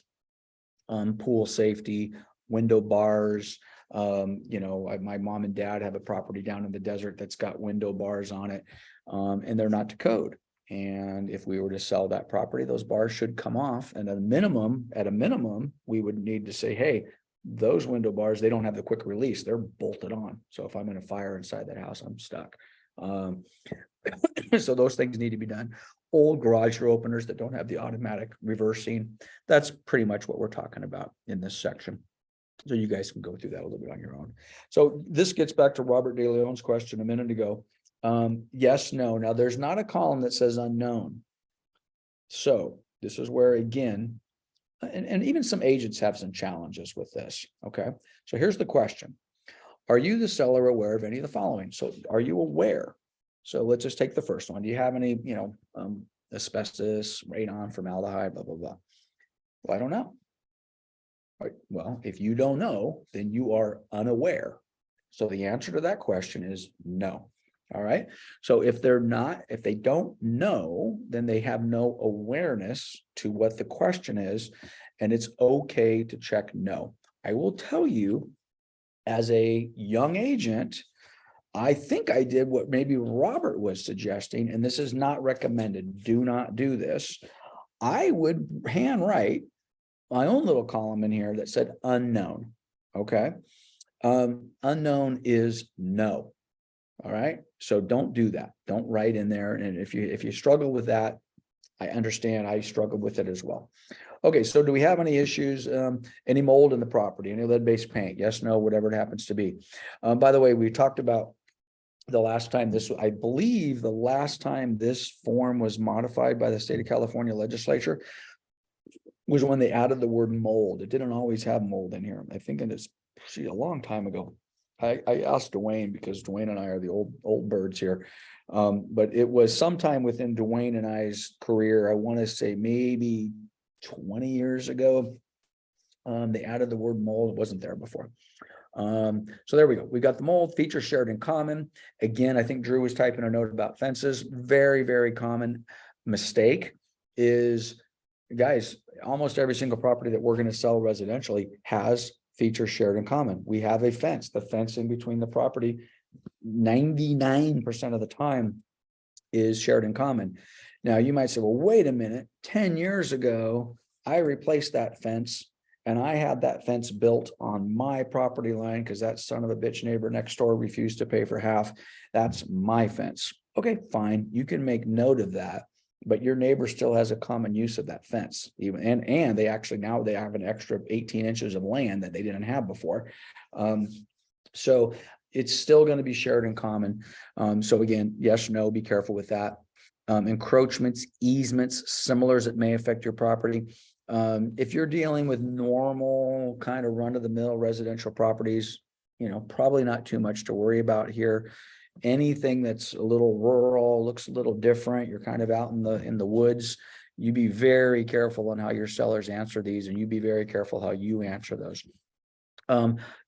pool safety, window bars. You know, my mom and dad have a property down in the desert that's got window bars on it, and they're not to code. And if we were to sell that property, those bars should come off. And at a minimum, we would need to say, hey, those window bars, they don't have the quick release, they're bolted on. So if I'm in a fire inside that house, I'm stuck. So those things need to be done. Old garage door openers that don't have the automatic reversing. That's pretty much what we're talking about in this section. So you guys can go through that a little bit on your own. So this gets back to Robert De Leon's question a minute ago. Yes, no. Now there's not a column that says unknown. So this is where, again, and even some agents have some challenges with this. Okay. So here's the question. Are you the seller aware of any of the following? So are you aware? So let's just take the first one. Do you have any, asbestos, radon, formaldehyde, blah, blah, blah. Well, I don't know. All right. Well, if you don't know, then you are unaware. So the answer to that question is no. All right. So if they don't know, then they have no awareness to what the question is, and it's okay to check no. I will tell you, as a young agent, I think I did what maybe Robert was suggesting, and this is not recommended. Do not do this. I would handwrite my own little column in here that said unknown, okay? Unknown is no. All right, so don't do that. Don't write in there. And if you struggle with that, I understand. I struggled with it as well. Okay, so do we have any issues? Any mold in the property? Any lead-based paint? Yes, no, whatever it happens to be. By the way, we talked about the last time this, I believe the last time this form was modified by the state of California legislature was when they added the word mold. It didn't always have mold in here. I think it's a long time ago. I asked Dwayne because Dwayne and I are the old birds here. But it was sometime within Dwayne and I's career, I want to say maybe 20 years ago. They added the word mold. It wasn't there before. So there we go. We got the mold feature shared in common. Again, I think Drew was typing a note about fences. Very, very common mistake is, guys, almost every single property that we're going to sell residentially has features shared in common. We have a fence, the fence in between the property, 99% of the time is shared in common. Now you might say, well, wait a minute, 10 years ago, I replaced that fence and I had that fence built on my property line because that son of a bitch neighbor next door refused to pay for half. That's my fence. Okay, fine. You can make note of that, but your neighbor still has a common use of that fence. Even and they actually now they have an extra 18 inches of land that they didn't have before. So it's still going to be shared in common. So again, yes, no, be careful with that. Encroachments, easements, similars that may affect your property. If you're dealing with normal kind of run-of-the-mill residential properties, probably not too much to worry about here. Anything that's a little rural, looks a little different, you're kind of out in the woods, you be very careful on how your sellers answer these, and you be very careful how you answer those.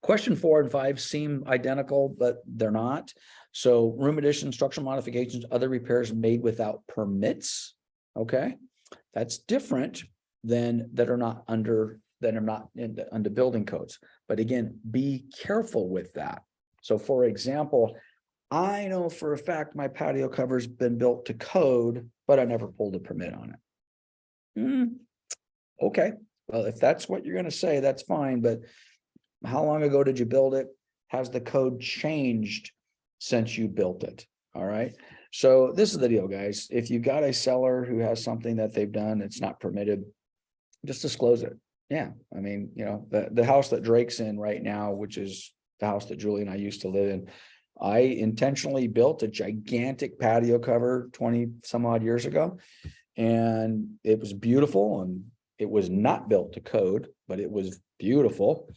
Question 4 and 5 seem identical, but they're not. So room addition, structural modifications, other repairs made without permits. Okay, that's different than that are not under building codes. But again, be careful with that. So for example, I know for a fact my patio cover's been built to code, but I never pulled a permit on it. Okay, well, if that's what you're going to say, that's fine. But how long ago did you build it? Has the code changed since you built it? All right. So this is the deal, guys. If you got a seller who has something that they've done, it's not permitted, just disclose it. Yeah. I mean, the house that Drake's in right now, which is the house that Julie and I used to live in, I intentionally built a gigantic patio cover 20 some odd years ago, and it was beautiful, and it was not built to code, but it was beautiful.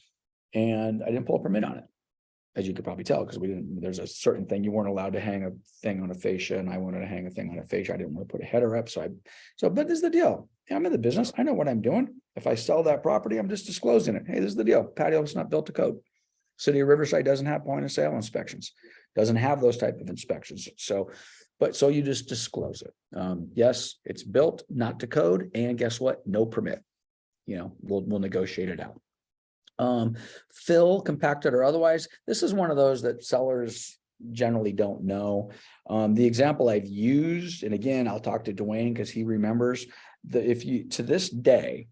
And I didn't pull a permit on it, as you could probably tell, because there's a certain thing you weren't allowed to hang a thing on a fascia, and I wanted to hang a thing on a fascia. I didn't want to put a header up. But this is the deal. I'm in the business. I know what I'm doing. If I sell that property, I'm just disclosing it. Hey, this is the deal. Patio is not built to code. City of Riverside doesn't have point of sale inspections, doesn't have those type of inspections. So you just disclose it. Yes, it's built not to code, and guess what? No permit. We'll negotiate it out. Fill, compacted or otherwise. This is one of those that sellers generally don't know. The example I've used, and again, I'll talk to Dwayne because he remembers to this day,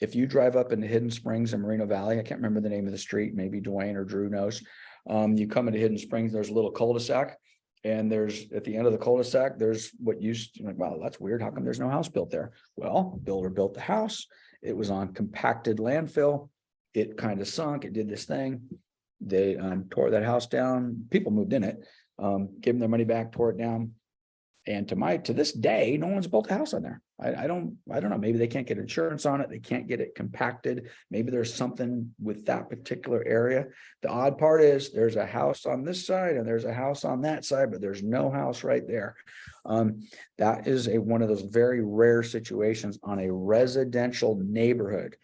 if you drive up into Hidden Springs in Moreno Valley, I can't remember the name of the street, maybe Dwayne or Drew knows. You come into Hidden Springs, there's a little cul-de-sac, and there's at the end of the cul-de-sac, there's what used to, wow, that's weird. How come there's no house built there? Well, the builder built the house. It was on compacted landfill. It kind of sunk. It did this thing. They tore that house down. People moved in it, gave them their money back, tore it down. And to this day, no one's built a house on there. I don't know. Maybe they can't get insurance on it. They can't get it compacted. Maybe there's something with that particular area. The odd part is there's a house on this side and there's a house on that side, but there's no house right there. That is one of those very rare situations on a residential neighborhood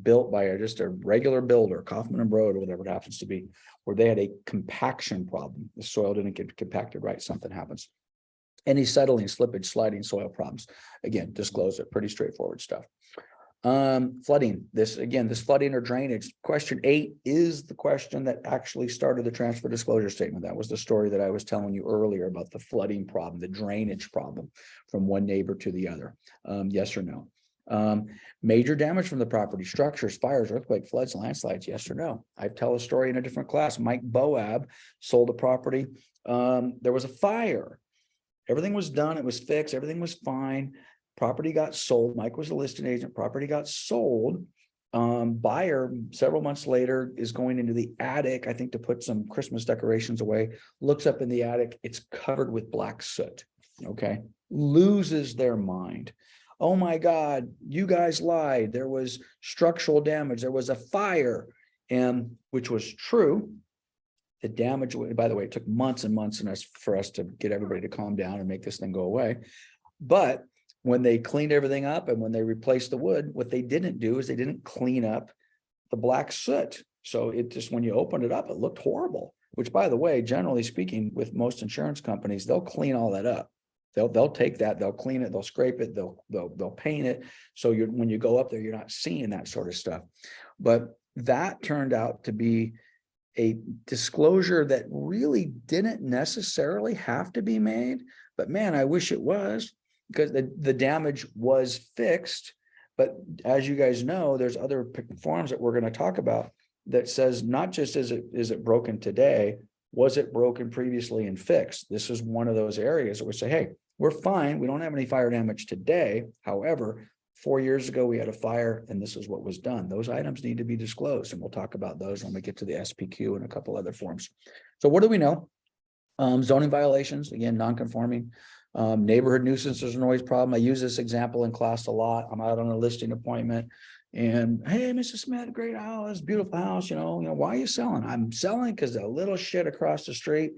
built by just a regular builder, Kaufman and Broad, or whatever it happens to be, where they had a compaction problem. The soil didn't get compacted right. Something happens. Any settling, slippage, sliding soil problems. Again, disclose it. Pretty straightforward stuff. Flooding. This flooding or drainage. Question 8 is the question that actually started the transfer disclosure statement. That was the story that I was telling you earlier about the flooding problem, the drainage problem from one neighbor to the other. Yes or no? Major damage from the property, structures, fires, earthquake, floods, landslides, yes or no? I tell a story in a different class. Mike Boab sold a property. There was a fire. Everything was done. It was fixed. Everything was fine. Property got sold. Mike was a listing agent. Property got sold. Buyer several months later is going into the attic, I think, to put some Christmas decorations away, looks up in the attic. It's covered with black soot. Okay. Loses their mind. Oh my God, you guys lied. There was structural damage. There was a fire, and which was true. The damage, by the way, it took months and months for us to get everybody to calm down and make this thing go away. But when they cleaned everything up and when they replaced the wood, what they didn't do is they didn't clean up the black soot. So it just, when you opened it up, it looked horrible, which, by the way, generally speaking, with most insurance companies, they'll clean all that up. They'll take that, they'll clean it, they'll scrape it, they'll paint it. So when you go up there, you're not seeing that sort of stuff. But that turned out to be a disclosure that really didn't necessarily have to be made. But man, I wish it was, because the damage was fixed. But as you guys know, there's other forms that we're going to talk about that says not just is it broken today, was it broken previously and fixed? This is one of those areas that we say, hey, we're fine. We don't have any fire damage today. However, 4 years ago, we had a fire and this is what was done. Those items need to be disclosed. And we'll talk about those when we get to the SPQ and a couple other forms. So what do we know? Zoning violations, again, non-conforming. Neighborhood nuisance is a noise problem. I use this example in class a lot. I'm out on a listing appointment and, hey, Mrs. Smith, great house, beautiful house, you know, why are you selling? I'm selling because a little shit across the street,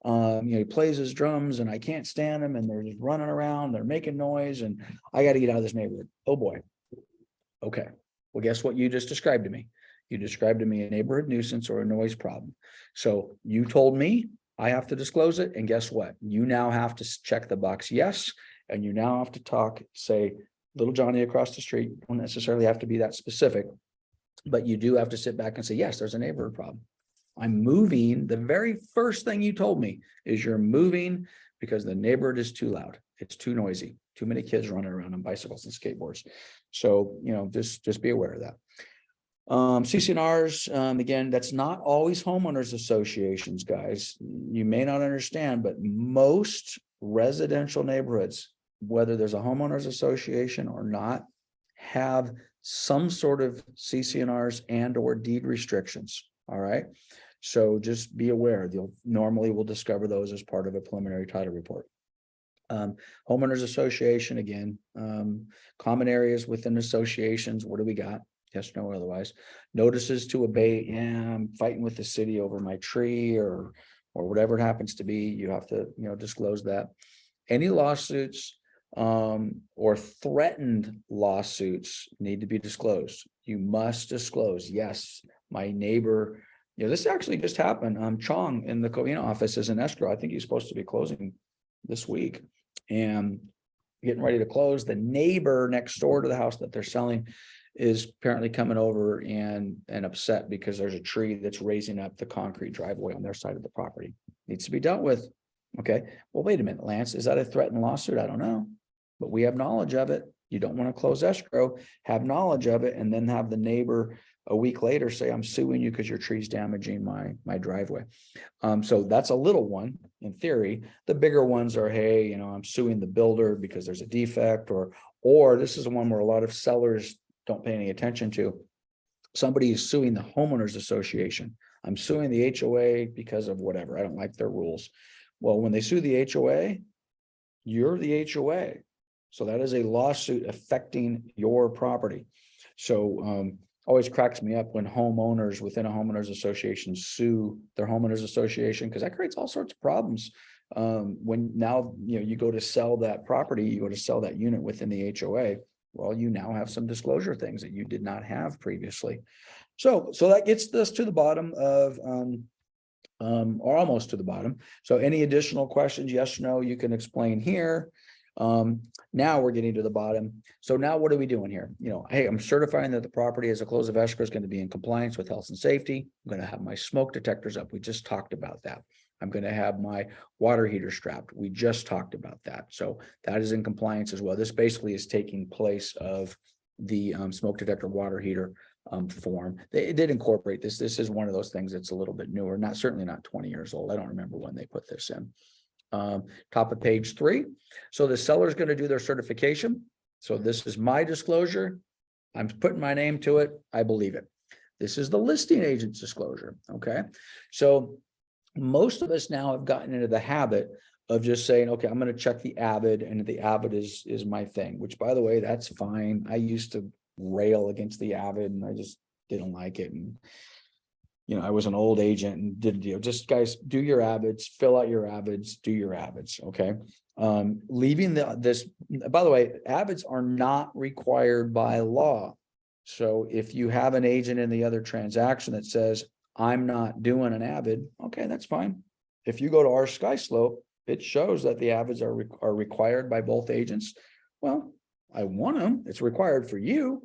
he plays his drums and I can't stand him and they're just running around, they're making noise and I got to get out of this neighborhood. Oh boy. Okay. Well, guess what you just described to me? You described to me a neighborhood nuisance or a noise problem. So you told me I have to disclose it. And guess what? You now have to check the box yes. And you now have to say, little Johnny across the street, don't necessarily have to be that specific, but you do have to sit back and say, yes, there's a neighborhood problem. I'm moving. The very first thing you told me is you're moving because the neighborhood is too loud. It's too noisy. Too many kids running around on bicycles and skateboards. So, just be aware of that. CC&Rs, again, that's not always homeowners associations, guys. You may not understand, but most residential neighborhoods, whether there's a homeowners association or not, have some sort of CC&Rs and or deed restrictions. All right. So just be aware, we'll discover those as part of a preliminary title report. Homeowners association, again, common areas within associations. What do we got? Yes, no, otherwise. Notices to abate. Yeah, I'm fighting with the city over my tree or whatever it happens to be. You have to, disclose that. Any lawsuits or threatened lawsuits need to be disclosed. You must disclose. Yes, my neighbor, this actually just happened. Chong in the Covina office is an escrow. I think he's supposed to be closing this week and getting ready to close. The neighbor next door to the house that they're selling is apparently coming over and upset because there's a tree that's raising up the concrete driveway on their side of the property. Needs to be dealt with. Okay. Well, wait a minute, Lance, is that a threatened lawsuit? I don't know, but we have knowledge of it. You don't want to close escrow, have knowledge of it, and then have the neighbor a week later say, I'm suing you because your tree's damaging my driveway. So that's a little one in theory. The bigger ones are, hey, I'm suing the builder because there's a defect, or this is the one where a lot of sellers don't pay any attention to. Somebody is suing the homeowners association. I'm suing the HOA because of whatever. I don't like their rules. Well, when they sue the HOA, you're the HOA. So that is a lawsuit affecting your property. So always cracks me up when homeowners within a homeowners association sue their homeowners association, because that creates all sorts of problems. When now, you go to sell that property, you go to sell that unit within the HOA. Well, you now have some disclosure things that you did not have previously. So that gets us to the bottom of, or almost to the bottom. So any additional questions, yes, no, you can explain here. Now we're getting to the bottom. So now what are we doing here? Hey, I'm certifying that the property as a close of escrow is going to be in compliance with health and safety. I'm going to have my smoke detectors up. We just talked about that. I'm going to have my water heater strapped. We just talked about that. So that is in compliance as well. This basically is taking place of the smoke detector water heater form. They did incorporate this. This is one of those things that's a little bit newer, certainly not 20 years old. I don't remember when they put this in. Top of page 3. So the seller is going to do their certification. So this is my disclosure. I'm putting my name to it. I believe it. This is the listing agent's disclosure. Okay. So most of us now have gotten into the habit of just saying, okay, I'm going to check the Avid, and the Avid is my thing, which, by the way, that's fine. I used to rail against the Avid and I just didn't like it. And, I was an old agent and didn't, just guys, do your Avids, fill out your Avids, do your Avids. Okay. Leaving this, by the way, Avids are not required by law. So if you have an agent in the other transaction that says, I'm not doing an Avid, okay, that's fine. If you go to our SkySlope, it shows that the Avids are required by both agents. Well, I want them. It's required for you.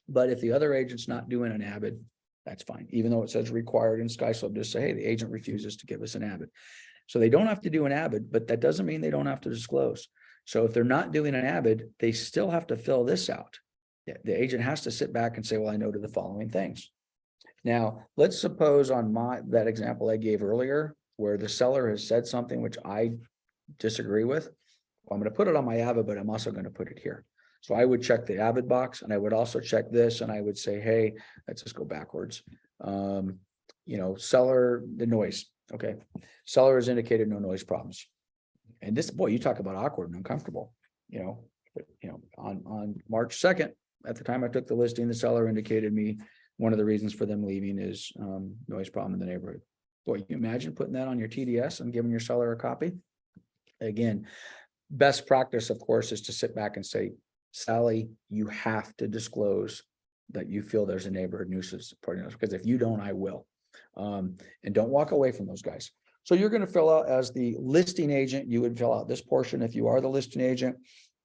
But if the other agent's not doing an Avid, that's fine. Even though it says required in SkySlope, just say, hey, the agent refuses to give us an Avid. So they don't have to do an Avid, but that doesn't mean they don't have to disclose. So if they're not doing an Avid, they still have to fill this out. The agent has to sit back and say, well, I know to the following things. Now, let's suppose on that example I gave earlier, where the seller has said something which I disagree with. Well, I'm going to put it on my Avid, but I'm also going to put it here. So I would check the Avid box, and I would also check this, and I would say, hey, let's just go backwards. Seller, the noise. Okay. Seller has indicated no noise problems. And this, boy, you talk about awkward and uncomfortable, on March 2nd, at the time I took the listing, the seller indicated me one of the reasons for them leaving is noise problem in the neighborhood. Boy, you imagine putting that on your TDS and giving your seller a copy? Again, best practice, of course, is to sit back and say, Sally, you have to disclose that you feel there's a neighborhood nuisance, because if you don't, I will. And don't walk away from those guys. So you're going to fill out, as the listing agent, you would fill out this portion if you are the listing agent.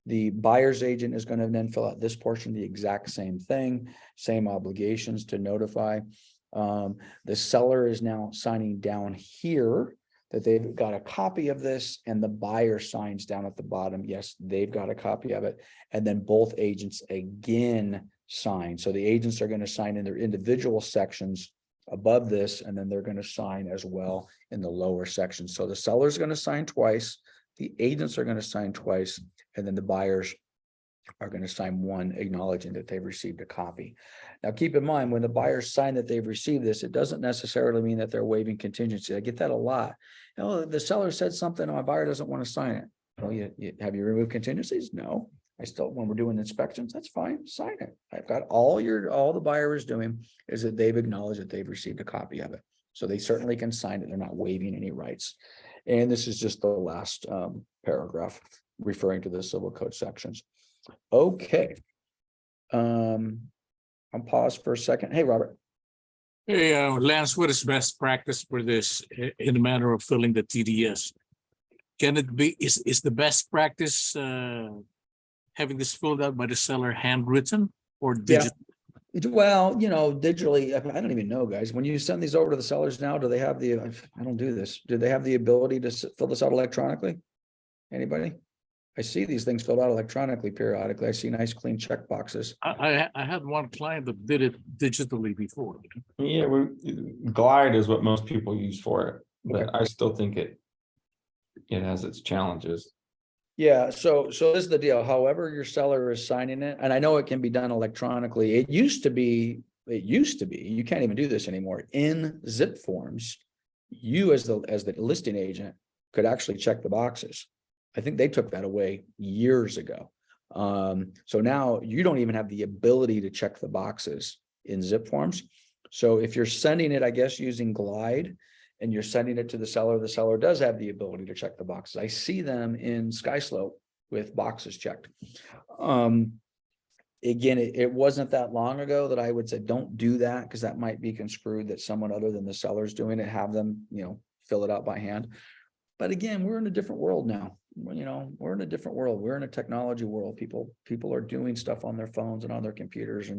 The buyer's agent is going to then fill out this portion, the exact same thing, same obligations to notify. The seller is now signing down here that they've got a copy of this, and the buyer signs down at the bottom. Yes, they've got a copy of it. And then both agents again sign. So the agents are going to sign in their individual sections above this, and then they're going to sign as well in the lower section. So the seller is going to sign twice, the agents are going to sign twice, and then the buyers are going to sign one, acknowledging that they've received a copy. Now, keep in mind, when the buyers sign that they've received this, it doesn't necessarily mean that they're waiving contingency. I get that a lot. The seller said something, and my buyer doesn't want to sign it. Well, have you removed contingencies? No. I still, when we're doing inspections, that's fine, sign it. I've got all the buyer is doing is that they've acknowledged that they've received a copy of it. So they certainly can sign it. They're not waiving any rights. And this is just the last paragraph referring to the civil code sections. Okay. I'll pause for a second. Hey, Robert. Hey, Lance, what is best practice for this in the manner of filling the TDS? Can it be, is the best practice having this filled out by the seller handwritten or digital? Well, digitally, I don't even know, guys. When you send these over to the sellers now, do they have I don't do this. Do they have the ability to fill this out electronically? Anybody? I see these things filled out electronically periodically. I see nice clean check boxes. I had one client that did it digitally before. Yeah, Glide is what most people use for it, but Okay. I still think it has its challenges. Yeah, so this is the deal. However, your seller is signing it, and I know it can be done electronically. It used to be, you can't even do this anymore. In zip forms, you as the listing agent could actually check the boxes. I think they took that away years ago. So now you don't even have the ability to check the boxes in zip forms. So if you're sending it, I guess, using Glide, and you're sending it to the seller does have the ability to check the boxes. I see them in SkySlope with boxes checked. Again, it wasn't that long ago that I would say, don't do that, because that might be construed that someone other than the seller's doing it, have them, fill it out by hand. But again, we're in a different world now. We're in a different world. We're in a technology world. People are doing stuff on their phones and on their computers,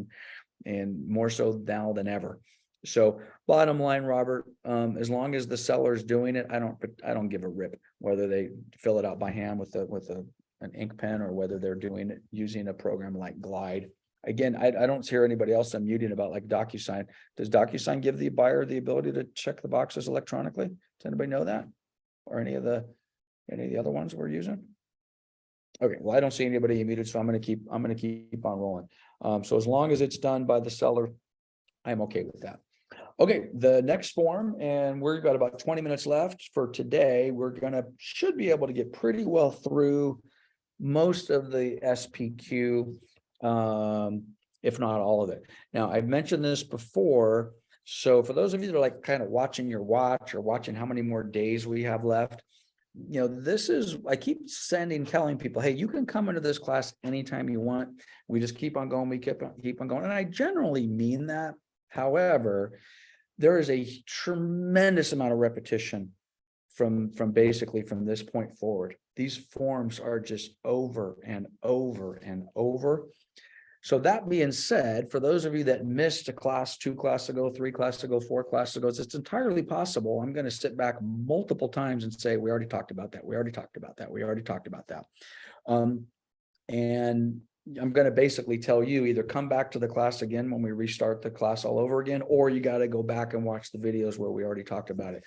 and more so now than ever. So bottom line, Robert, as long as the seller's doing it, I don't give a rip whether they fill it out by hand with an ink pen or whether they're doing it using a program like Glide. Again, I don't hear anybody else unmuting about like DocuSign. Does DocuSign give the buyer the ability to check the boxes electronically? Does anybody know that? Or any of the other ones we're using? Okay, well, I don't see anybody muted, so I'm gonna keep on rolling. So as long as it's done by the seller, I'm okay with that. Okay, the next form, and we've got about 20 minutes left for today. Should be able to get pretty well through most of the SPQ, if not all of it. Now, I've mentioned this before, so for those of you that are like kind of watching your watch or watching how many more days we have left, I keep telling people, hey, you can come into this class anytime you want. We just keep on going, we keep on going. And I generally mean that. However, there is a tremendous amount of repetition from basically from this point forward. These forms are just over and over and over. So that being said, for those of you that missed a class 2 classes ago, 3 classes ago, 4 classes ago, it's entirely possible. I'm going to sit back multiple times and say, we already talked about that. We already talked about that. We already talked about that. And I'm going to basically tell you either come back to the class again when we restart the class all over again, or you got to go back and watch the videos where we already talked about it.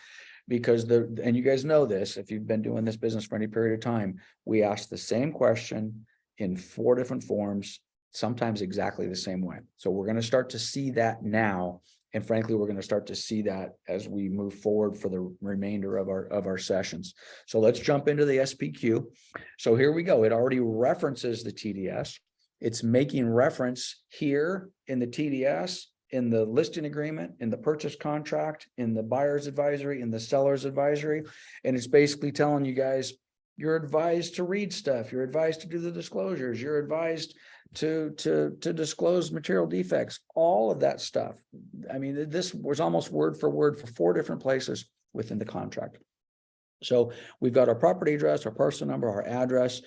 Because and you guys know this, if you've been doing this business for any period of time, we ask the same question in 4 different forms, sometimes exactly the same way. So we're going to start to see that now. And frankly, we're going to start to see that as we move forward for the remainder of our sessions. So let's jump into the SPQ. So here we go. It already references the TDS. It's making reference here in the TDS, in the listing agreement, in the purchase contract, in the buyer's advisory, in the seller's advisory. And it's basically telling you guys, you're advised to read stuff. You're advised to do the disclosures. You're advised to disclose material defects, all of that stuff. I mean, this was almost word for word for 4 different places within the contract. So we've got our property address, our parcel number, our address,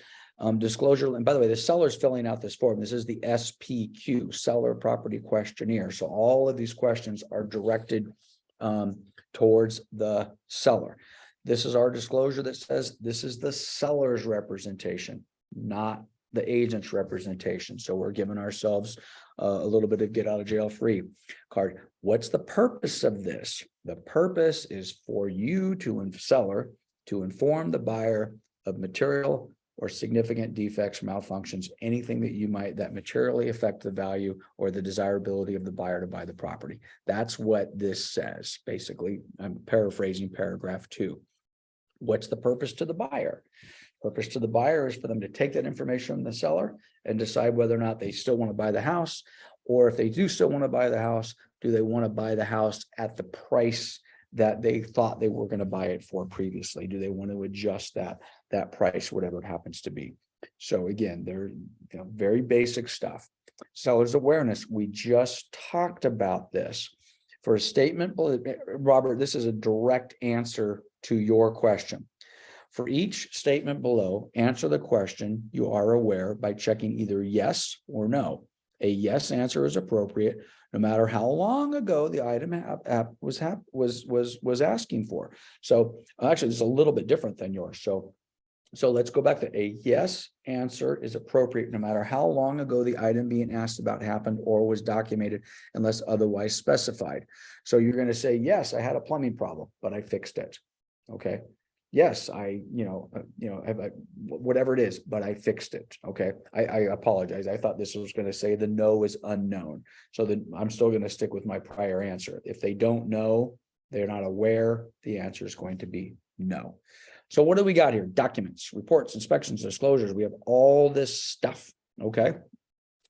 disclosure. And by the way, the seller's filling out this form. This is the SPQ, Seller Property Questionnaire. So all of these questions are directed towards the seller. This is our disclosure that says this is the seller's representation, not the agent's representation. So we're giving ourselves a little bit of get out of jail free card. What's the purpose of this? The purpose is for you seller to inform the buyer of material or significant defects, malfunctions, anything that materially affect the value or the desirability of the buyer to buy the property. That's what this says. Basically, I'm paraphrasing paragraph 2. What's the purpose to the buyer? Purpose to the buyer is for them to take that information from the seller and decide whether or not they still want to buy the house, or if they do still want to buy the house, do they want to buy the house at the price that they thought they were going to buy it for previously? Do they want to adjust that price, whatever it happens to be? So again, they're very basic stuff. Seller's awareness. We just talked about this. For a statement, Robert, this is a direct answer to your question. For each statement below, answer the question you are aware by checking either yes or no. A yes answer is appropriate, no matter how long ago the item was asking for. So actually, it's a little bit different than yours. So let's go back to a yes answer is appropriate, no matter how long ago the item being asked about happened or was documented, unless otherwise specified. So you're going to say, yes, I had a plumbing problem, but I fixed it. Okay. Yes, whatever it is, but I fixed it. Okay. I apologize. I thought this was going to say the no is unknown. So then I'm still going to stick with my prior answer. If they don't know, they're not aware, the answer is going to be no. So what do we got here? Documents, reports, inspections, disclosures. We have all this stuff. Okay.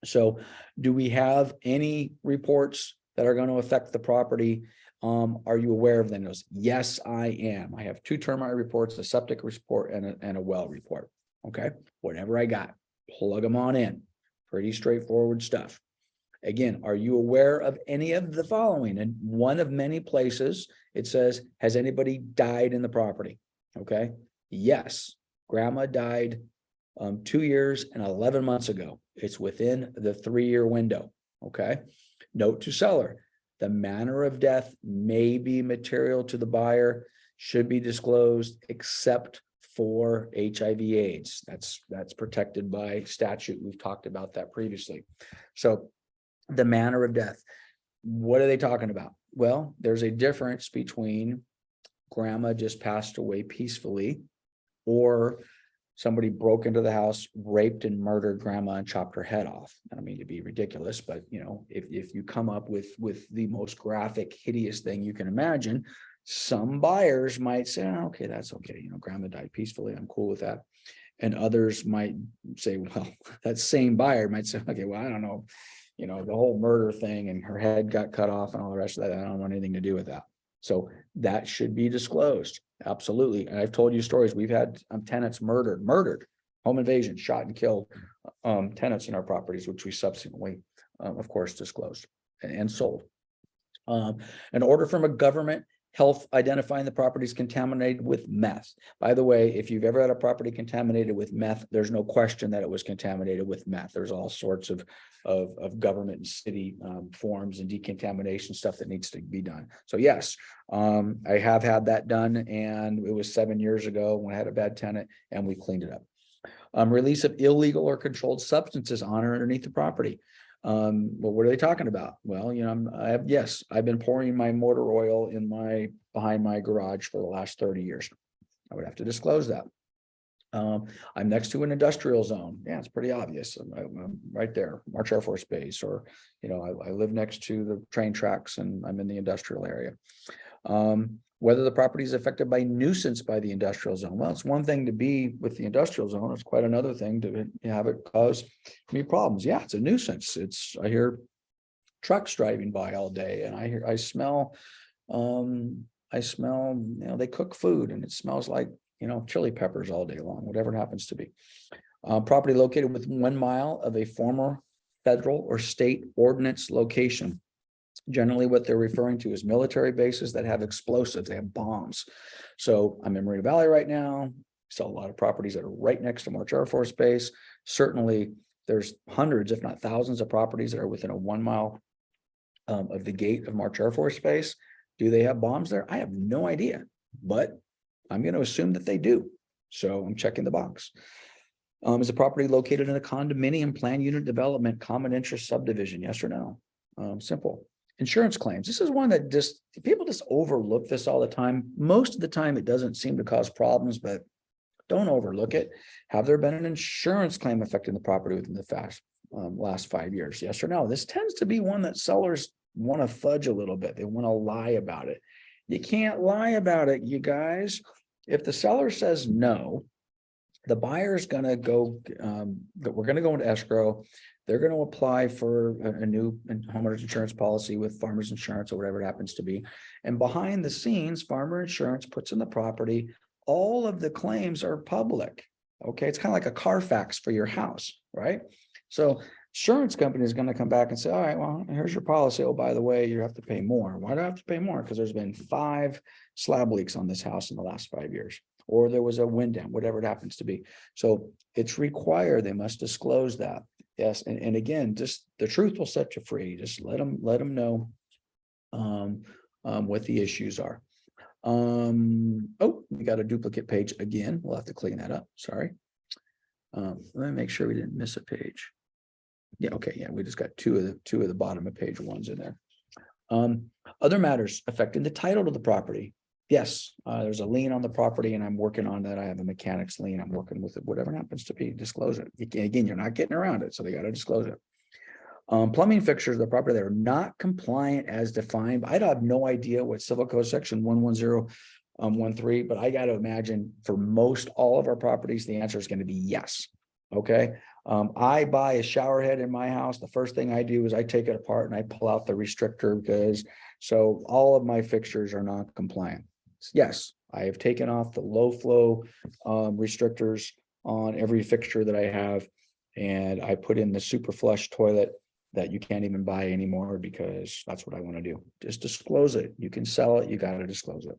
So do we have any reports that are going to affect the property? Are you aware of them? Goes, yes, I am. I have 2 termite reports, a septic report, and a well report. Okay. Whatever I got, plug them on in. Pretty straightforward stuff. Again, are you aware of any of the following? And one of many places it says, has anybody died in the property? Okay. Yes. Grandma died 2 years and 11 months ago. It's within the 3-year window. Okay. Note to seller. The manner of death may be material to the buyer, should be disclosed, except for HIV/AIDS. That's protected by statute. We've talked about that previously. So the manner of death, what are they talking about? Well, there's a difference between grandma just passed away peacefully, or somebody broke into the house, raped and murdered grandma and chopped her head off. I don't mean to be ridiculous, but you know, if you come up with the most graphic, hideous thing you can imagine, some buyers might say, "Oh, okay, that's okay. You know, grandma died peacefully. I'm cool with that." And others might say, well, that same buyer might say, "Okay, well, I don't know, you know, the whole murder thing and her head got cut off and all the rest of that. I don't want anything to do with that." So that should be disclosed. Absolutely. And I've told you stories. We've had tenants murdered, home invasion, shot and killed tenants in our properties, which we subsequently, of course, disclosed and sold. An order from a government health identifying the property is contaminated with meth. By the way, if you've ever had a property contaminated with meth, there's no question that it was contaminated with meth. There's all sorts of government and city forms and decontamination stuff that needs to be done. So yes, I have had that done, and it was 7 years ago when I had a bad tenant and we cleaned it up. Release of illegal or controlled substances on or underneath the property. Well, what are they talking about? Well, you know, I've been pouring my motor oil behind my garage for the last 30 years. I would have to disclose that. I'm next to an industrial zone. Yeah, it's pretty obvious. I'm right there, March Air Force Base, or, you know, I live next to the train tracks and I'm in the industrial area. Whether the property is affected by nuisance by the industrial zone. Well, it's one thing to be with the industrial zone. It's quite another thing to have it cause me problems. Yeah, it's a nuisance. I hear trucks driving by all day, and I smell, you know, they cook food and it smells like, you know, chili peppers all day long, whatever it happens to be. Property located within 1 mile of a former federal or state ordinance location. Generally, what they're referring to is military bases that have explosives, they have bombs. So I'm in Moreno Valley right now. Saw a lot of properties that are right next to March Air Force Base. Certainly, there's hundreds, if not thousands, of properties that are within a 1 mile of the gate of March Air Force Base. Do they have bombs there? I have no idea, but I'm going to assume that they do. So I'm checking the box. Is the property located in a condominium plan unit development, common interest subdivision? Yes or no? Simple. Insurance claims. This is one that people just overlook this all the time. Most of the time, it doesn't seem to cause problems, but don't overlook it. Have there been an insurance claim affecting the property within the last 5 years? Yes or no? This tends to be one that sellers want to fudge a little bit. They want to lie about it. You can't lie about it, you guys. If the seller says no, the buyer is going to go, we're going to go into escrow. They're going to apply for a new homeowners insurance policy with Farmers Insurance or whatever it happens to be. And behind the scenes, Farmer Insurance puts in the property. All of the claims are public. Okay. It's kind of like a Carfax for your house, right? So insurance company is going to come back and say, all right, well, here's your policy. Oh, by the way, you have to pay more. Why do I have to pay more? Because there's been 5 slab leaks on this house in the last 5 years, or there was a wind dam, whatever it happens to be. So it's required. They must disclose that. Yes. And again, just the truth will set you free. Just let them know what the issues are. Oh, we got a duplicate page again. We'll have to clean that up. Sorry. Let me make sure we didn't miss a page. Yeah. Okay. Yeah. We just got two of the bottom of page 1s in there. Other matters affecting the title to the property. Yes, there's a lien on the property and I'm working on that. I have a mechanic's lien. I'm working with it. Whatever happens to be, disclose it. Again, you're not getting around it. So they got to disclose it. Plumbing fixtures of the property that are not compliant as defined. I have no idea what Civil Code section 11013, but I got to imagine for most all of our properties, the answer is going to be yes. Okay. I buy a shower head in my house. The first thing I do is I take it apart and I pull out the restrictor, because so all of my fixtures are not compliant. Yes, I have taken off the low flow restrictors on every fixture that I have, and I put in the super flush toilet that you can't even buy anymore, because that's what I want to do. Just disclose it. You can sell it. You got to disclose it.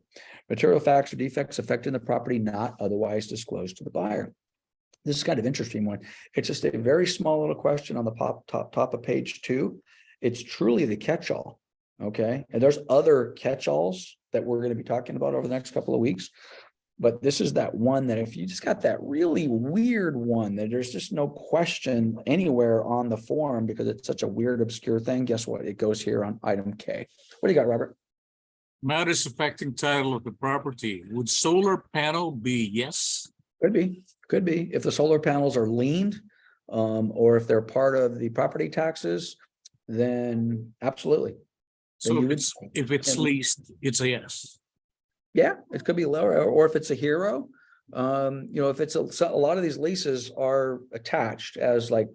Material facts or defects affecting the property not otherwise disclosed to the buyer. This is kind of interesting one. It's just a very small little question on the top of page 2. It's truly the catch-all. Okay, and there's other catch-alls that we're gonna be talking about over the next couple of weeks. But this is that one that if you just got that really weird one that there's just no question anywhere on the form because it's such a weird, obscure thing, guess what? It goes here on item K. What do you got, Robert? Matters affecting title of the property. Would solar panel be yes? Could be, could be. If the solar panels are leaned, or if they're part of the property taxes, then absolutely. So you if would- it's and- leased, it's a yes. Yeah, it could be lower, or if it's a hero, if it's a lot of these leases are attached as like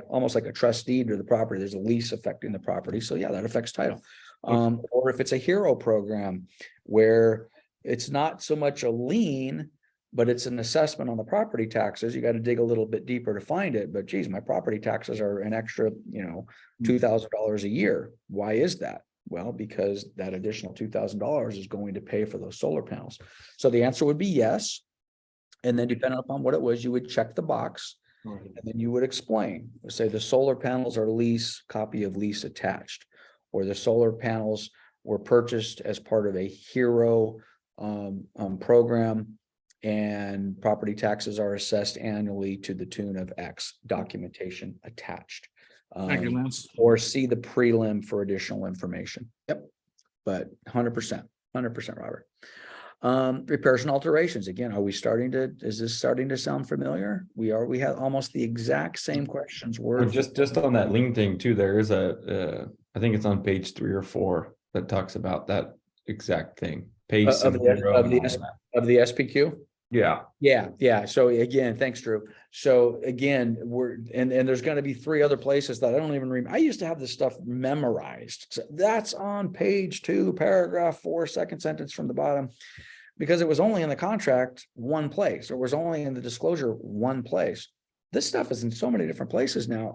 almost like a trustee to the property. There's a lease affecting the property. So yeah, that affects title. Or if it's a hero program where it's not so much a lien, but it's an assessment on the property taxes. You got to dig a little bit deeper to find it. But geez, my property taxes are an extra, $2,000 a year. Why is that? Well, because that additional $2,000 is going to pay for those solar panels. So the answer would be yes. And then depending upon what it was, you would check the box and then you would explain, say the solar panels are lease, copy of lease attached, or the solar panels were purchased as part of a hero program and property taxes are assessed annually to the tune of X, documentation attached. Thank you, Lance. Or see the prelim for additional information. Yep. But 100%, Robert. Repairs and alterations. Again, is this starting to sound familiar? We have almost the exact same questions. Well, just on that lien thing too, there is I think it's on page 3 or 4 that talks about that exact thing. Pace Of and the- hero of and the all S- that. of the SPQ. Yeah, Yeah. So again, thanks, Drew. So again, and there's going to be 3 other places that I don't even remember. I used to have this stuff memorized. So that's on page 2, paragraph 4, second sentence from the bottom, because it was only in the contract one place, or was only in the disclosure one place. This stuff is in so many different places now.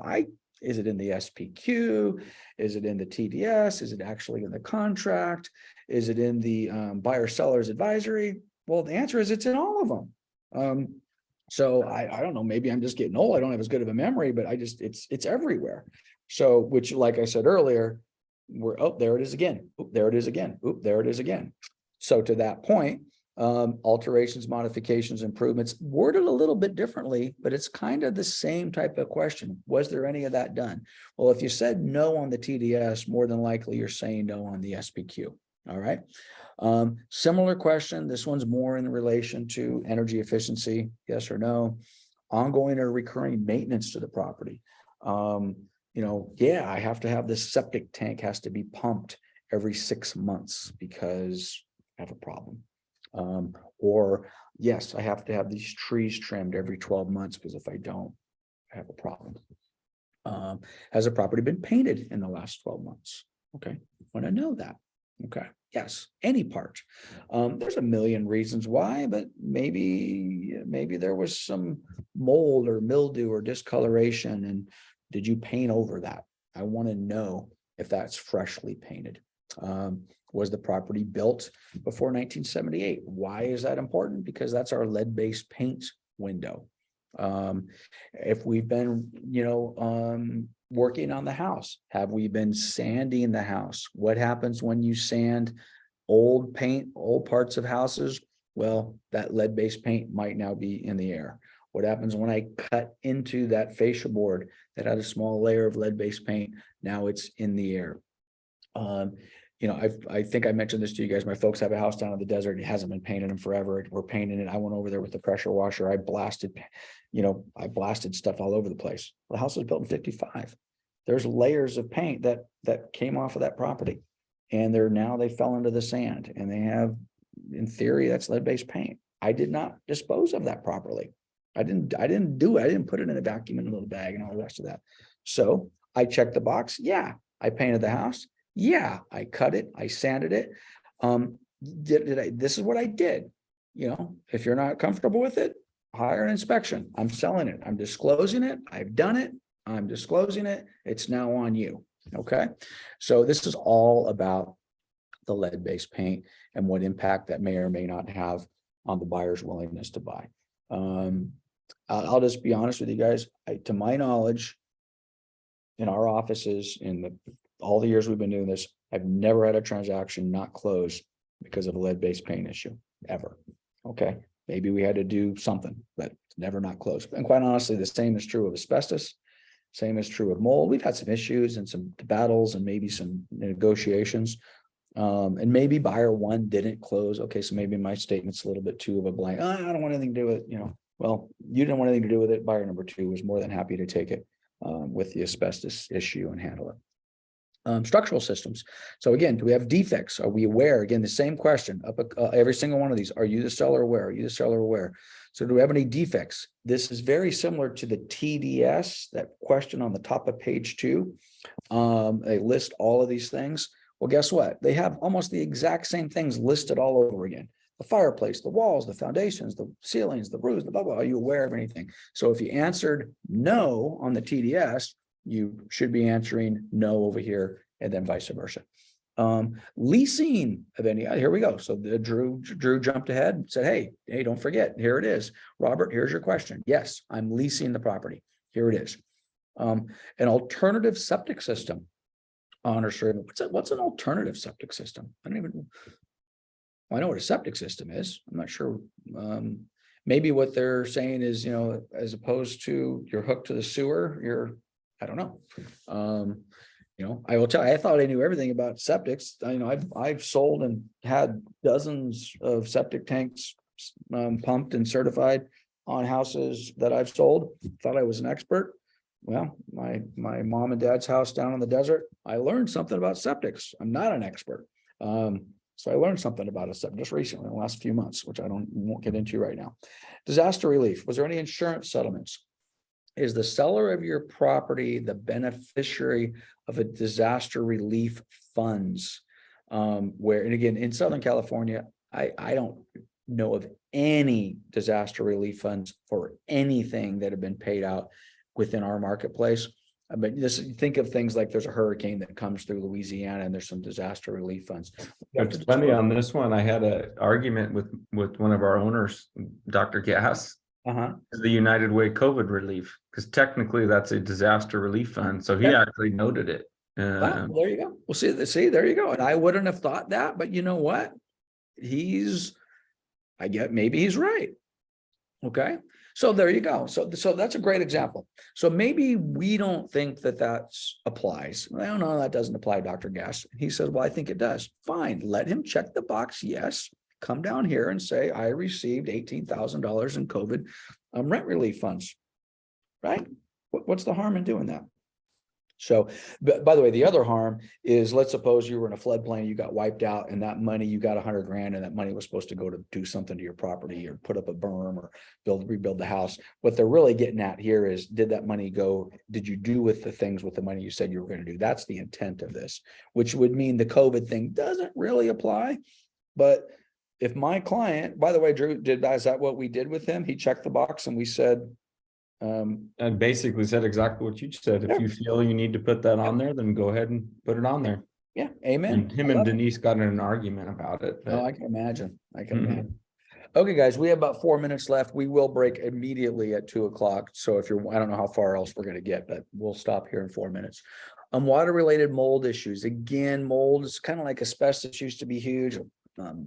Is it in the SPQ? Is it in the TDS? Is it actually in the contract? Is it in the buyer seller's advisory? Well, the answer is it's in all of them. So I don't know, maybe I'm just getting old. I don't have as good of a memory, but it's everywhere. So, which, like I said earlier, there it is again. Oop, there it is again. Oop, there it is again. So to that point, alterations, modifications, improvements, worded a little bit differently, but it's kind of the same type of question. Was there any of that done? Well, if you said no on the TDS, more than likely you're saying no on the SPQ. All right. Similar question. This one's more in relation to energy efficiency. Yes or no? Ongoing or recurring maintenance to the property. I have to have this septic tank has to be pumped every 6 months because I have a problem. Or yes, I have to have these trees trimmed every 12 months because if I don't, I have a problem. Has a property been painted in the last 12 months? Okay, want to know that. Okay, yes, any part. There's a million reasons why, but maybe there was some mold or mildew or discoloration, and did you paint over that? I want to know if that's freshly painted. Was the property built before 1978? Why is that important? Because that's our lead-based paint window. If we've been, working on the house, have we been sanding the house? What happens when you sand old paint, old parts of houses? Well, that lead-based paint might now be in the air. What happens when I cut into that fascia board that had a small layer of lead-based paint? Now it's in the air. I think I mentioned this to you guys. My folks have a house down in the desert. It hasn't been painted in forever. We're painting it. I went over there with the pressure washer. I blasted stuff all over the place. The house was built in 55. There's layers of paint that came off of that property, and they fell into the sand, and they have, in theory, that's lead-based paint. I did not dispose of that properly. I didn't do it. I didn't put it in a vacuum in a little bag and all the rest of that. So I checked the box. Yeah. I painted the house. Yeah, I cut it, I sanded it. This is what I did. If you're not comfortable with it, hire an inspection. I'm selling it. I'm disclosing it. I've done it. I'm disclosing it. It's now on you. Okay. So this is all about the lead-based paint and what impact that may or may not have on the buyer's willingness to buy. I'll just be honest with you guys. To my knowledge, in our offices, in the all the years we've been doing this, I've never had a transaction not close because of a lead-based paint issue, ever. Okay, maybe we had to do something, but never not close. And quite honestly, the same is true of asbestos. Same is true of mold. We've had some issues and some battles and maybe some negotiations. And maybe buyer one didn't close. Okay, so maybe my statement's a little bit too of a blank. I don't want anything to do with it, you know. Well, you didn't want anything to do with it. Buyer number two was more than happy to take it with the asbestos issue and handle it. Structural systems. So again, do we have defects? Are we aware? Again, the same question up every single one of these. Are you the seller aware? Are you the seller aware? So do we have any defects? This is very similar to the TDS, that question on the top of page 2. They list all of these things. Well, guess what? They have almost the exact same things listed all over again. The fireplace, the walls, the foundations, the ceilings, the roofs, the blah, blah. Are you aware of anything? So if you answered no on the TDS, you should be answering no over here, and then vice versa. Leasing of any, here we go. So the Drew jumped ahead and said, hey, don't forget, here it is. Robert, here's your question. Yes, I'm leasing the property. Here it is. An alternative septic system. Honor serving. What's an alternative septic system? I don't even, I know what a septic system is. I'm not sure. Maybe what they're saying is, you know, as opposed to you're hooked to the sewer, I don't know. You know, I will tell you, I thought I knew everything about septics. You know, I've sold and had dozens of septic tanks pumped and certified on houses that I've sold. Thought I was an expert. Well, my mom and dad's house down in the desert, I learned something about septics. I'm not an expert. So I learned something about it just recently in the last few months, which I won't get into right now. Disaster relief. Was there any insurance settlements? Is the seller of your property the beneficiary of a disaster relief funds? Where, and again, in Southern California, I don't know of any disaster relief funds for anything that have been paid out within our marketplace. But think of things like there's a hurricane that comes through Louisiana and there's some disaster relief funds. It's funny on this one, I had an argument with one of our owners, Dr. Gass, the United Way COVID relief, because technically that's a disaster relief fund. So he actually noted it. Wow, there you go. Well, see, there you go. And I wouldn't have thought that, but you know what? I get, maybe he's right. Okay. So there you go. So that's a great example. So maybe we don't think that applies. Well, no, that doesn't apply, Dr. Gass. He says, well, I think it does. Fine. Let him check the box. Yes. Come down here and say, I received $18,000 in COVID rent relief funds. Right? What's the harm in doing that? So, but by the way, the other harm is, let's suppose you were in a floodplain, you got wiped out, and that money, you got $100 grand, and that money was supposed to go to do something to your property or put up a berm or rebuild the house. What they're really getting at here is, did that money go, did you do with the things with the money you said you were going to do? That's the intent of this, which would mean the COVID thing doesn't really apply. But if my client, by the way, Drew, is that what we did with him? He checked the box and we said, and basically said exactly what you said. If you feel you need to put that on there, then go ahead and put it on there. Yeah, amen. And him and Denise got in an argument about it. Oh, I can imagine. I can imagine. Okay, guys, we have about 4 minutes left. We will break immediately at 2 o'clock. So if I don't know how far else we're going to get, but we'll stop here in 4 minutes. Water-related mold issues. Again, mold is kind of like asbestos used to be huge.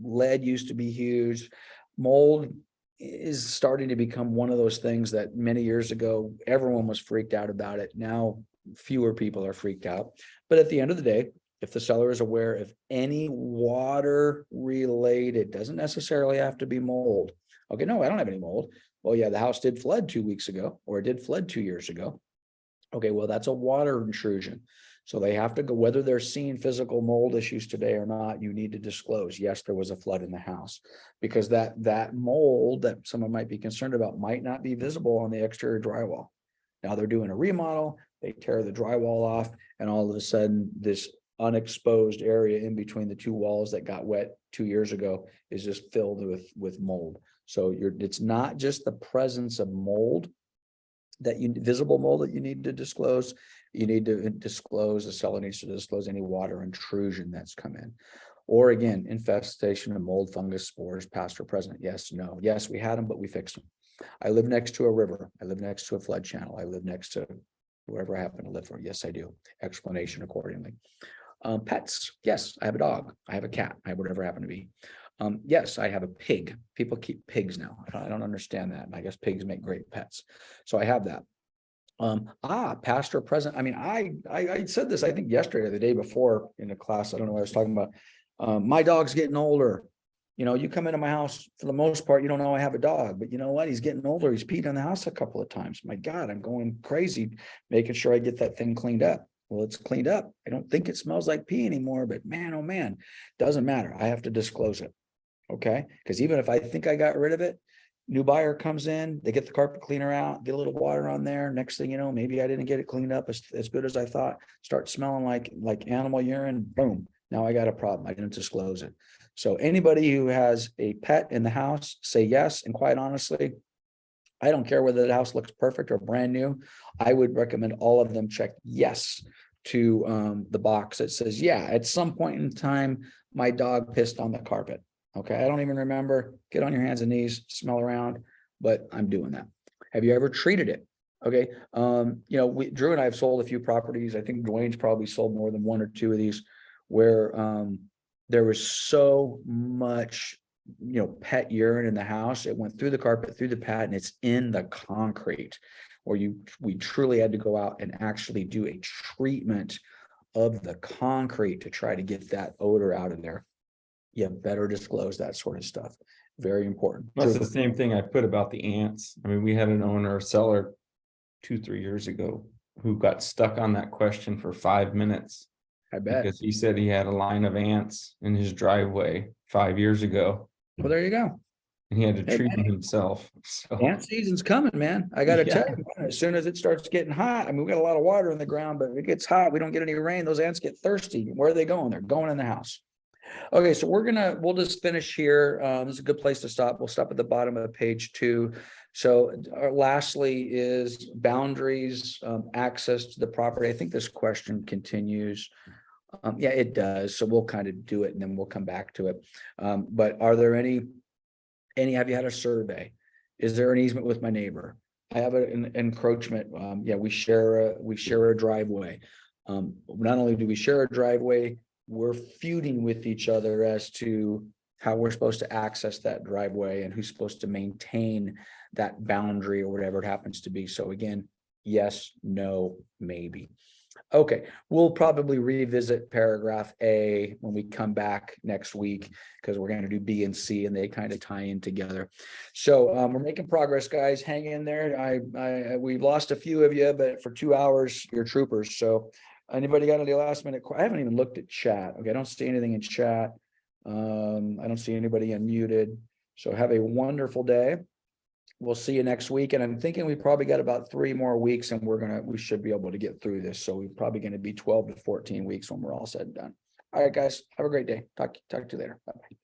Lead used to be huge. Mold is starting to become one of those things that many years ago, everyone was freaked out about it. Now, fewer people are freaked out. But at the end of the day, if the seller is aware of any water related, doesn't necessarily have to be mold. Okay, no, I don't have any mold. Well, yeah, the house did flood 2 weeks ago, or it did flood 2 years ago. Okay, well, that's a water intrusion. So they have to go, whether they're seeing physical mold issues today or not, you need to disclose, yes, there was a flood in the house, because that mold that someone might be concerned about might not be visible on the exterior drywall. Now they're doing a remodel, they tear the drywall off, and all of a sudden this unexposed area in between the two walls that got wet 2 years ago is just filled with mold. So it's not just the presence of mold visible mold that you need to disclose. You need to disclose, the seller needs to disclose any water intrusion that's come in. Or again, infestation of mold, fungus, spores, past or present. Yes, no. Yes, we had them, but we fixed them. I live next to a river. I live next to a flood channel. I live next to wherever I happen to live for. Yes, I do. Explanation accordingly. Pets. Yes, I have a dog. I have a cat. I have whatever I happen to be. Yes, I have a pig. People keep pigs now. I don't understand that. I guess pigs make great pets. So I have that. Past or present. I mean, I said this, I think yesterday or the day before in the class. I don't know what I was talking about. My dog's getting older. You know, you come into my house, for the most part, you don't know I have a dog, but you know what? He's getting older. He's peed in the house a couple of times. My God, I'm going crazy, making sure I get that thing cleaned up. Well, it's cleaned up. I don't think it smells like pee anymore, but man, oh man, doesn't matter. I have to disclose it. Okay, because even if I think I got rid of it, new buyer comes in, they get the carpet cleaner out, get a little water on there. Next thing you know, maybe I didn't get it cleaned up as good as I thought. Start smelling like animal urine. Boom. Now I got a problem. I didn't disclose it. So anybody who has a pet in the house, say yes. And quite honestly, I don't care whether the house looks perfect or brand new. I would recommend all of them check yes to the box that says, yeah, at some point in time, my dog pissed on the carpet. Okay, I don't even remember. Get on your hands and knees, smell around, but I'm doing that. Have you ever treated it? Okay, you know, Drew and I have sold a few properties. I think Dwayne's probably sold more than one or two of these where there was so much, you know, pet urine in the house. It went through the carpet, through the pad, and it's in the concrete where we truly had to go out and actually do a treatment of the concrete to try to get that odor out of there. You better disclose that sort of stuff. Very important. That's the same thing I put about the ants. I mean, we had an owner, a seller 2-3 years ago who got stuck on that question for 5 minutes. I bet. Because he said he had a line of ants in his driveway 5 years ago Well, there you go. and he had to Hey, treat them man. himself. So Ant season's coming, man. I gotta Yeah. tell you, as soon as it starts getting hot, I mean, we got a lot of water in the ground, but if it gets hot, we don't get any rain. Those ants get thirsty. Where are they going? They're going in the house. Okay, so we'll just finish here. This is a good place to stop. We'll stop at the bottom of page 2. So lastly is boundaries, access to the property. I think this question continues. Yeah, it does. So we'll kind of do it and then we'll come back to it. But are there any, have you had a survey? Is there an easement with my neighbor? I have an encroachment. Yeah, we share a driveway. Not only do we share a driveway, we're feuding with each other as to how we're supposed to access that driveway and who's supposed to maintain that boundary or whatever it happens to be. So again, yes, no, maybe. Okay, we'll probably revisit paragraph A when we come back next week because we're going to do B and C and they kind of tie in together. So we're making progress, guys. Hang in there. We lost a few of you, but for 2 hours, you're troopers. So anybody got any last minute? I haven't even looked at chat. Okay, I don't see anything in chat. I don't see anybody unmuted. So have a wonderful day. We'll see you next week. And I'm thinking we probably got about 3 more weeks and we should be able to get through this. So we're probably going to be 12 to 14 weeks when we're all said and done. All right, guys, have a great day. Talk to you later. Bye-bye.